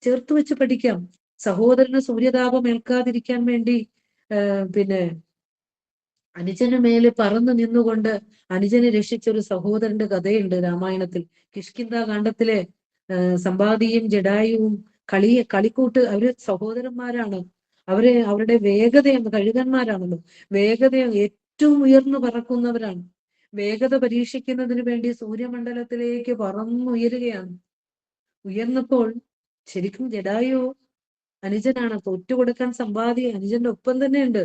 ചേർത്ത് വെച്ച് പഠിക്കാം. സഹോദരന് സൂര്യതാപം ഏൽക്കാതിരിക്കാൻ വേണ്ടി പിന്നെ അനുജന് മേലെ പറന്നു നിന്നുകൊണ്ട് അനുജനെ രക്ഷിച്ച ഒരു സഹോദരന്റെ കഥയുണ്ട് രാമായണത്തിൽ. കിഷ്കിന്ധ കാണ്ഡത്തിലെ സമ്പാദിയും ജഡായുവും കളിക്കൂട്ട്, അവര് സഹോദരന്മാരാണ്. അവരുടെ വേഗതയാണ്, കഴുകന്മാരാണല്ലോ, വേഗത ഏറ്റവും ഉയർന്നു പറക്കുന്നവരാണ്. വേഗത പരീക്ഷിക്കുന്നതിന് വേണ്ടി സൂര്യമണ്ഡലത്തിലേക്ക് പറന്നുയരുകയാണ്. ഉയർന്നപ്പോൾ ശരിക്കും ജഡായു അനുജനാണ്, തോറ്റുകൊടുക്കാൻ സമ്പാദി അനുജന്റെ ഒപ്പം തന്നെ ഉണ്ട്.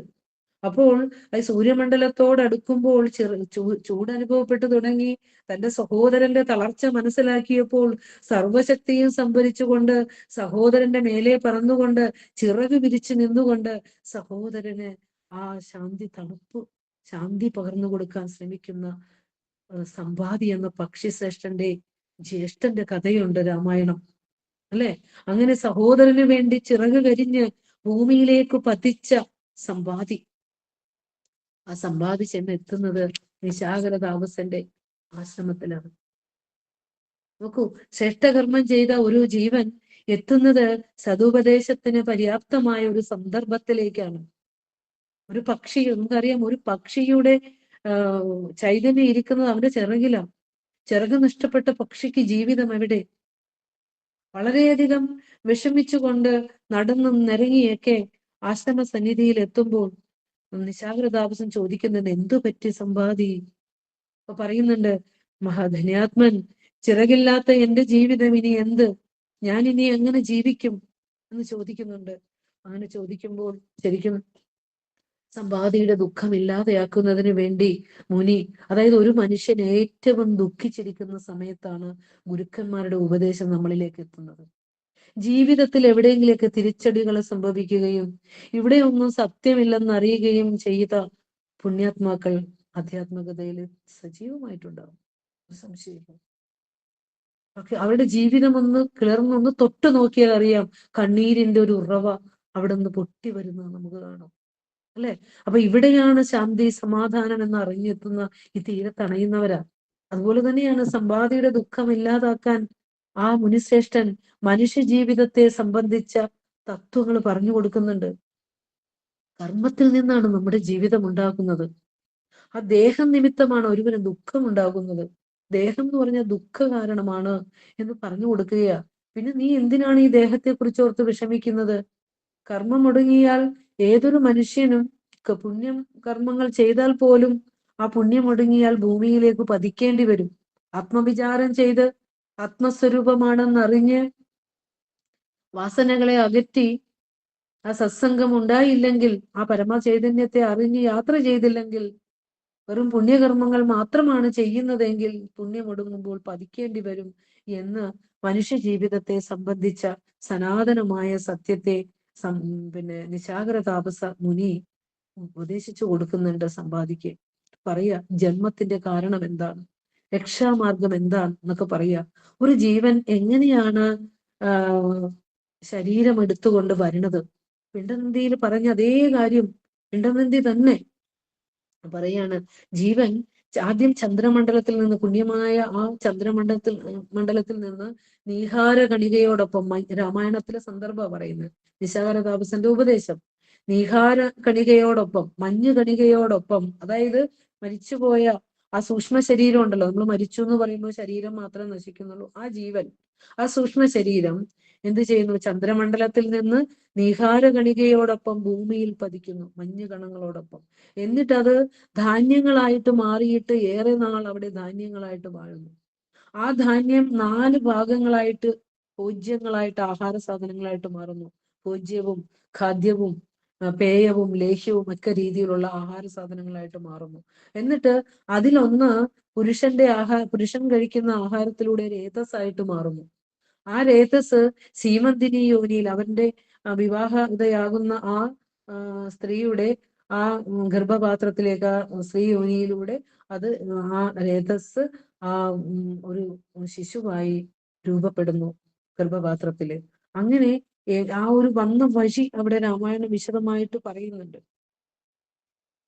അപ്പോൾ അത് സൂര്യമണ്ഡലത്തോട് അടുക്കുമ്പോൾ ചൂട് അനുഭവപ്പെട്ടു തുടങ്ങി. തന്റെ സഹോദരന്റെ തളർച്ച മനസ്സിലാക്കിയപ്പോൾ സർവശക്തിയും സംഭരിച്ചുകൊണ്ട് സഹോദരന്റെ മേലെ പറന്നുകൊണ്ട് ചിറക് വിരിച്ചു നിന്നുകൊണ്ട് സഹോദരന് ആ ശാന്തി പകർന്നു കൊടുക്കാൻ ശ്രമിക്കുന്ന സമ്പാദി എന്ന പക്ഷിശ്രേഷ്ഠന്റെ ജ്യേഷ്ഠന്റെ കഥയുണ്ട് രാമായണം. അല്ലെ? അങ്ങനെ സഹോദരന് വേണ്ടി ചിറക് കരിഞ്ഞ് ഭൂമിയിലേക്ക് പതിച്ച സമ്പാദി, ആ സമ്പാദി ചെന്നെത്തുന്നത് നിശാകര താപസന്റെ ആശ്രമത്തിലാണ്. നോക്കൂ, ശ്രേഷ്ഠകർമ്മം ചെയ്ത ഒരു ജീവൻ എത്തുന്നത് സതുപദേശത്തിന് പര്യാപ്തമായ ഒരു സന്ദർഭത്തിലേക്കാണ്. ഒരു പക്ഷി, നമുക്കറിയാം, ഒരു പക്ഷിയുടെ ചൈതന്യം ഇരിക്കുന്നത് അവന്റെ ചിറകിലാണ്. ചിറക് നഷ്ടപ്പെട്ട പക്ഷിക്ക് ജീവിതം എവിടെ? വളരെയധികം വിഷമിച്ചുകൊണ്ട് നടന്നും നിരങ്ങിയൊക്കെ ആശ്രമ സന്നിധിയിൽ എത്തുമ്പോൾ നിശാകരതാപസൻ ചോദിക്കുന്നുണ്ട്, എന്തു പറ്റി സമ്പാദി? അപ്പൊ പറയുന്നുണ്ട്, മഹാധന്യാത്മൻ, ചിറകില്ലാത്ത എന്റെ ജീവിതം ഇനി എന്ത്? ഞാൻ ഇനി എങ്ങനെ ജീവിക്കും എന്ന് ചോദിക്കുന്നുണ്ട്. അങ്ങനെ ചോദിക്കുമ്പോൾ ശരിക്കും സമ്പാദിയുടെ ദുഃഖം ഇല്ലാതെയാക്കുന്നതിന് വേണ്ടി മുനി, അതായത് ഒരു മനുഷ്യൻ ഏറ്റവും ദുഃഖിച്ചിരിക്കുന്ന സമയത്താണ് ഗുരുക്കന്മാരുടെ ഉപദേശം നമ്മളിലേക്ക് എത്തുന്നത്. ജീവിതത്തിൽ എവിടെയെങ്കിലൊക്കെ തിരിച്ചടികൾ സംഭവിക്കുകയും ഇവിടെ ഒന്നും സത്യമില്ലെന്ന് അറിയുകയും ചെയ്ത പുണ്യാത്മാക്കൾ ആധ്യാത്മികതയിൽ സജീവമായിട്ടുണ്ടാവും, സംശയമില്ല. പക്ഷെ അവരുടെ ജീവിതം ഒന്ന് കിളർന്നൊന്ന് തൊട്ടു നോക്കിയാൽ അറിയാം, കണ്ണീരിന്റെ ഒരു ഉറവ അവിടെ നിന്ന് പൊട്ടി വരുന്നത് നമുക്ക് കാണാം. അല്ലെ? അപ്പൊ ഇവിടെയാണ് ശാന്തി സമാധാനം എന്ന് അറിഞ്ഞെത്തുന്ന ഈ തീരത്തണയുന്നവരാ. അതുപോലെ തന്നെയാണ് സമ്പാദിയുടെ ദുഃഖം ഇല്ലാതാക്കാൻ ആ മുനിശ്രേഷ്ഠൻ മനുഷ്യ ജീവിതത്തെ സംബന്ധിച്ച തത്വങ്ങൾ പറഞ്ഞു കൊടുക്കുന്നുണ്ട്. കർമ്മത്തിൽ നിന്നാണ് നമ്മുടെ ജീവിതം ഉണ്ടാകുന്നത്. ആ ദേഹം നിമിത്തമാണ് ഒരുവന് ദുഃഖം ഉണ്ടാകുന്നത്. ദേഹം എന്ന് പറഞ്ഞാൽ ദുഃഖ കാരണമാണ് എന്ന് പറഞ്ഞു കൊടുക്കുകയാ. പിന്നെ നീ എന്തിനാണ് ഈ ദേഹത്തെ കുറിച്ച് ഓർത്ത് വിഷമിക്കുന്നത്? കർമ്മം ഒടുങ്ങിയാൽ ഏതൊരു മനുഷ്യനും പുണ്യം കർമ്മങ്ങൾ ചെയ്താൽ പോലും ആ പുണ്യം ഒടുങ്ങിയാൽ ഭൂമിയിലേക്ക് പതിക്കേണ്ടി വരും. ആത്മവിചാരം ചെയ്ത് ആത്മസ്വരൂപമാണെന്നറിഞ്ഞ് വാസനകളെ അകറ്റി ആ സത്സംഗം ഉണ്ടായില്ലെങ്കിൽ, ആ പരമചൈതന്യത്തെ അറിഞ്ഞ് യാത്ര ചെയ്തില്ലെങ്കിൽ, വെറും പുണ്യകർമ്മങ്ങൾ മാത്രമാണ് ചെയ്യുന്നതെങ്കിൽ പുണ്യമൊടുങ്ങുമ്പോൾ പതിക്കേണ്ടി വരും എന്ന് മനുഷ്യ ജീവിതത്തെ സംബന്ധിച്ച സനാതനമായ സത്യത്തെ പിന്നെ നിശാകര താപസ മുനി ഉപദേശിച്ചു കൊടുക്കുന്നുണ്ട് സമ്പാദിക്ക്. പറയാ, ജന്മത്തിന്റെ കാരണം എന്താണ്? രക്ഷാമാർഗം എന്താണ് എന്നൊക്കെ പറയുക. ഒരു ജീവൻ എങ്ങനെയാണ് ശരീരം എടുത്തുകൊണ്ട് വരുന്നത്? പിണ്ടനന്ദിയിൽ പറഞ്ഞ അതേ കാര്യം പിണ്ടനന്ദി തന്നെ പറയാണ്. ജീവൻ ആദ്യം ചന്ദ്രമണ്ഡലത്തിൽ നിന്ന്, പുണ്യമായ ആ മണ്ഡലത്തിൽ നിന്ന് നീഹാര കണികയോടൊപ്പം, രാമായണത്തിലെ സന്ദർഭം പറയുന്നത്, നിശാകര താപസന്റെ ഉപദേശം, നീഹാര കണികയോടൊപ്പം, മഞ്ഞു കണികയോടൊപ്പം, അതായത് മരിച്ചുപോയ ആ സൂക്ഷ്മ ശരീരം ഉണ്ടല്ലോ, നമ്മൾ മരിച്ചു എന്ന് പറയുമ്പോൾ ശരീരം മാത്രമേ നശിക്കുന്നുള്ളൂ. ആ ജീവൻ, ആ സൂക്ഷ്മ ശരീരം എന്ത് ചെയ്യുന്നു? ചന്ദ്രമണ്ഡലത്തിൽ നിന്ന് നീഹാര കണികയോടൊപ്പം ഭൂമിയിൽ പതിക്കുന്നു, മഞ്ഞു കണങ്ങളോടൊപ്പം. എന്നിട്ടത് ധാന്യങ്ങളായിട്ട് മാറിയിട്ട് ഏറെ നാൾ അവിടെ ധാന്യങ്ങളായിട്ട് വാഴുന്നു. ആ ധാന്യം 4 ഭാഗങ്ങളായിട്ട്, ഭോജ്യങ്ങളായിട്ട്, ആഹാര സാധനങ്ങളായിട്ട് മാറുന്നു. ഭോജ്യവും ഖാദ്യവും പേയവും ലേഹ്യവും ഒക്കെ രീതിയിലുള്ള ആഹാര സാധനങ്ങളായിട്ട് മാറുന്നു. എന്നിട്ട് അതിലൊന്ന് പുരുഷൻ കഴിക്കുന്ന ആഹാരത്തിലൂടെ രേതസ്സായിട്ട് മാറുന്നു. ആ രേതസ് സീമന്തിനി യോനിയിൽ, അവന്റെ വിവാഹിതയാകുന്ന ആ സ്ത്രീയുടെ ആ ഗർഭപാത്രത്തിലേക്ക്, ആ സ്ത്രീ യോനിയിലൂടെ അത്, ആ രേതസ് ആ ഒരു ശിശുവായി രൂപപ്പെടുന്നു ഗർഭപാത്രത്തില്. അങ്ങനെ ആ ഒരു വന്ന വഴി അവിടെ രാമായണം വിശദമായിട്ട് പറയുന്നുണ്ട്.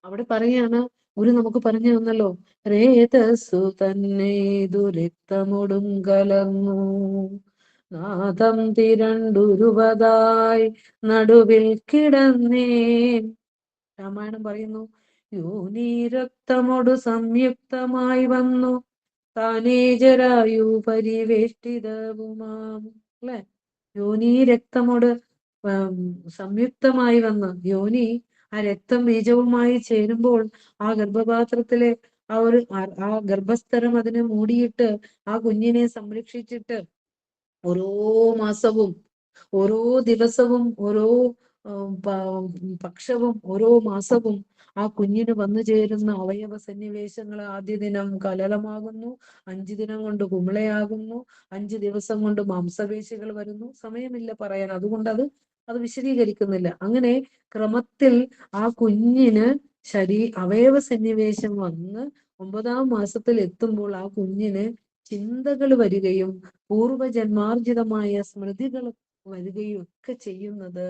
അവിടെ പറയാണ്, ഗുരു നമുക്ക് പറഞ്ഞു തന്നല്ലോ, രേതസ്സു തന്നെ ദുരിക്തമൊടും കലർന്നു നാദം തിരണ്ടുരുവതായി നടുവിൽ കിടന്നേൻ. രാമായണം പറയുന്നു, യോനി രക്തമൊടു സംയുക്തമായി വന്നു താനേജരായു പരിവേഷ്ടിതവുമാം. അല്ലെ? യോനി രക്തമോട് സംയുക്തമായി വന്ന്, യോനി ആ രക്തം ബീജവുമായി ചേരുമ്പോൾ ആ ഗർഭപാത്രത്തിലെ ആ ഗർഭസ്ഥലം അതിനെ മൂടിയിട്ട് ആ കുഞ്ഞിനെ സംരക്ഷിച്ചിട്ട് ഓരോ മാസവും, ഓരോ ദിവസവും, ഓരോ പക്ഷവും, ഓരോ മാസവും ആ കുഞ്ഞിന് വന്നു ചേരുന്ന അവയവ സന്നിവേശങ്ങൾ, ആദ്യ ദിനം കലലമാകുന്നു, 5 ദിനം കൊണ്ട് കുമിളയാകുന്നു, 5 ദിവസം കൊണ്ട് മാംസപേശികൾ വരുന്നു. സമയമില്ല പറയാൻ, അതുകൊണ്ട് അത് വിശദീകരിക്കുന്നില്ല. അങ്ങനെ ക്രമത്തിൽ ആ കുഞ്ഞിന് അവയവ സന്നിവേശം വന്ന് 9ാം മാസത്തിൽ എത്തുമ്പോൾ ആ കുഞ്ഞിന് ചിന്തകൾ വരികയും പൂർവജന്മാർജിതമായ സ്മൃതികൾ വരികയും ഒക്കെ ചെയ്യുന്നത്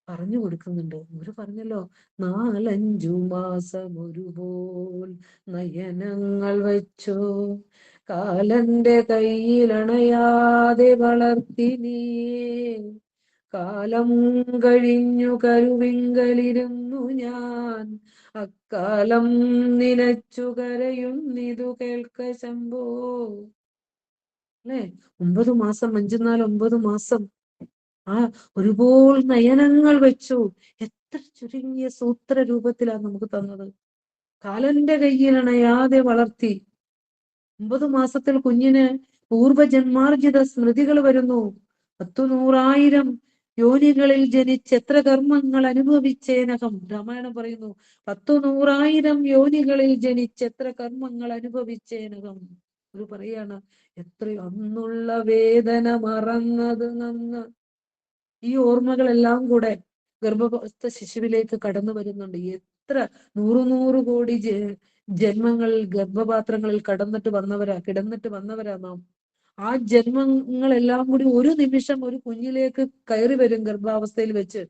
പറഞ്ഞു കൊടുക്കുന്നുണ്ട്. ഇവര് പറഞ്ഞല്ലോ, 4-5 മാസം ഒരുപോൽ നയനങ്ങൾ വെച്ചോ കാലന്റെ കയ്യിലണയാതെ വളർത്തി നീയേ, കാലം കഴിഞ്ഞു കരുവിങ്കലിരുന്നു ഞാൻ, അക്കാലം നിലച്ചു കരയുന്നിതു കേൾക്ക ശംഭോ. അല്ലെ? 9 മാസം, 5-4 9 മാസം ആ ഒരുപോൽ നയനങ്ങൾ വെച്ചു. എത്ര ചുരുങ്ങിയ സൂത്ര രൂപത്തിലാണ് നമുക്ക് തന്നത്. കാലന്റെ കയ്യിലണയാതെ വളർത്തി. 9 മാസത്തിൽ കുഞ്ഞിന് പൂർവജന്മാർജിത സ്മൃതികൾ വരുന്നു. 100,000 യോനികളിൽ ജനിച്ച് എത്ര കർമ്മങ്ങൾ അനുഭവിച്ചേനകം. രാമായണം പറയുന്നു, 100,000 യോനികളിൽ ജനിച്ച് എത്ര കർമ്മങ്ങൾ അനുഭവിച്ചേനകം. ഒരു പറയാണ്, എത്രയോ അന്നുള്ള വേദന മറന്നത് നന്ന്. ഈ ഓർമ്മകളെല്ലാം കൂടെ ഗർഭസ്ഥ ശിശുവിലേക്ക് കടന്നു വരുന്നുണ്ട്. എത്ര 100 കോടി ജന്മങ്ങളിൽ ഗർഭപാത്രങ്ങളിൽ കിടന്നിട്ട് വന്നവരാ നാം. ആ ജന്മങ്ങളെല്ലാം കൂടി ഒരു നിമിഷം ഒരു കുഞ്ഞിലേക്ക് കയറി വരും ഗർഭാവസ്ഥയിൽ വെച്ച്.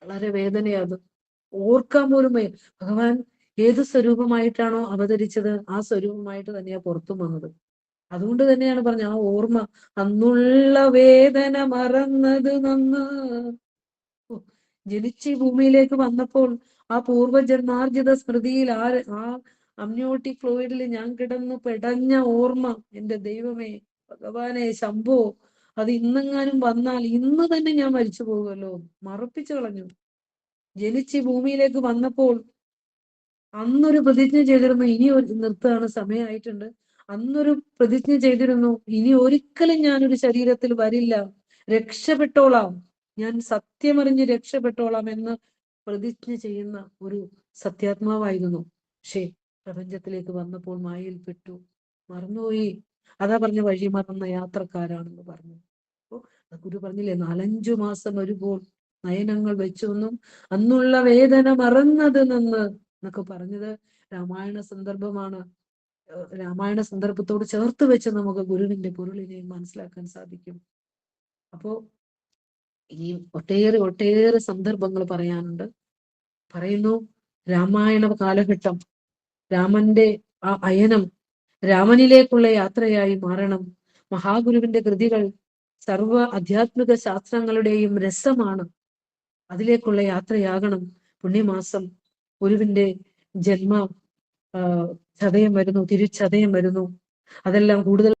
വളരെ വേദനയാത്. ഓർക്കാൻ പോലും ഭഗവാൻ ഏത് സ്വരൂപമായിട്ടാണോ അവതരിച്ചത് ആ സ്വരൂപമായിട്ട് തന്നെയാ പുറത്തും വന്നത്. അതുകൊണ്ട് തന്നെയാണ് പറഞ്ഞ ആ ഓർമ്മ, അന്നുള്ള വേദന മറന്നത് നന്ന്. ജനിച്ച് ഭൂമിയിലേക്ക് വന്നപ്പോൾ ആ പൂർവജന്മാർജിത സ്മൃതിയിൽ ആ അമ്നിയോട്ടിക് ഫ്ലൂയിഡിൽ ഞാൻ കിടന്ന് പെടഞ്ഞ ഓർമ്മ, എന്റെ ദൈവമേ, ഭഗവാനെ, ശംഭോ, അത് ഇന്നെങ്ങാനും വന്നാൽ ഇന്ന് തന്നെ ഞാൻ മരിച്ചു പോകുമല്ലോ. മറപ്പിച്ചു കളഞ്ഞു. ജനിച്ച് ഭൂമിയിലേക്ക് വന്നപ്പോൾ അന്നൊരു പ്രതിജ്ഞ ചെയ്തിരുന്നു, ഇനി നിർത്തുകയാണ്, സമയമായിട്ടുണ്ട്. അന്നൊരു പ്രതിജ്ഞ ചെയ്തിരുന്നു, ഇനി ഒരിക്കലും ഞാനൊരു ശരീരത്തിൽ വരില്ല, രക്ഷപ്പെട്ടോളാം, ഞാൻ സത്യമറിഞ്ഞ് രക്ഷപ്പെട്ടോളാം എന്ന് പ്രതിജ്ഞ ചെയ്യുന്ന ഒരു സത്യാത്മാവായിരുന്നു. പക്ഷേ പ്രപഞ്ചത്തിലേക്ക് വന്നപ്പോൾ മായയിൽപ്പെട്ടു, മറന്നുപോയി. അതാ പറഞ്ഞ വഴി മറന്ന യാത്രക്കാരാണെന്ന് പറഞ്ഞു. അപ്പോ ഗുരു പറഞ്ഞില്ലേ, 4-5 മാസം ഒരുപോൽ നയനങ്ങൾ വെച്ചൊന്നും അന്നുള്ള വേദന മറന്നത് നിന്ന് എന്നൊക്കെ പറഞ്ഞത് രാമായണ സന്ദർഭമാണ്. രാമായണ സന്ദർഭത്തോട് ചേർത്ത് വെച്ച് നമുക്ക് ഗുരുവിന്റെ പൊരുളിനെയും മനസ്സിലാക്കാൻ സാധിക്കും. അപ്പോ ഇനിയും ഒട്ടേറെ ഒട്ടേറെ സന്ദർഭങ്ങൾ പറയാനുണ്ട്. പറയുന്നു, രാമായണ കാലഘട്ടം, രാമന്റെ ആ അയനം രാമനിലേക്കുള്ള യാത്രയായി മാറണം. മഹാഗുരുവിന്റെ കൃതികൾ സർവ ആധ്യാത്മിക ശാസ്ത്രങ്ങളുടെയും രസമാണ്. അതിലേക്കുള്ള യാത്രയാകണം. പുണ്യമാസം ഗുരുവിന്റെ ജന്മ ചതയം വരുന്നു, തിരുച്ചതയം വരുന്നു. അതെല്ലാം കൂടുതൽ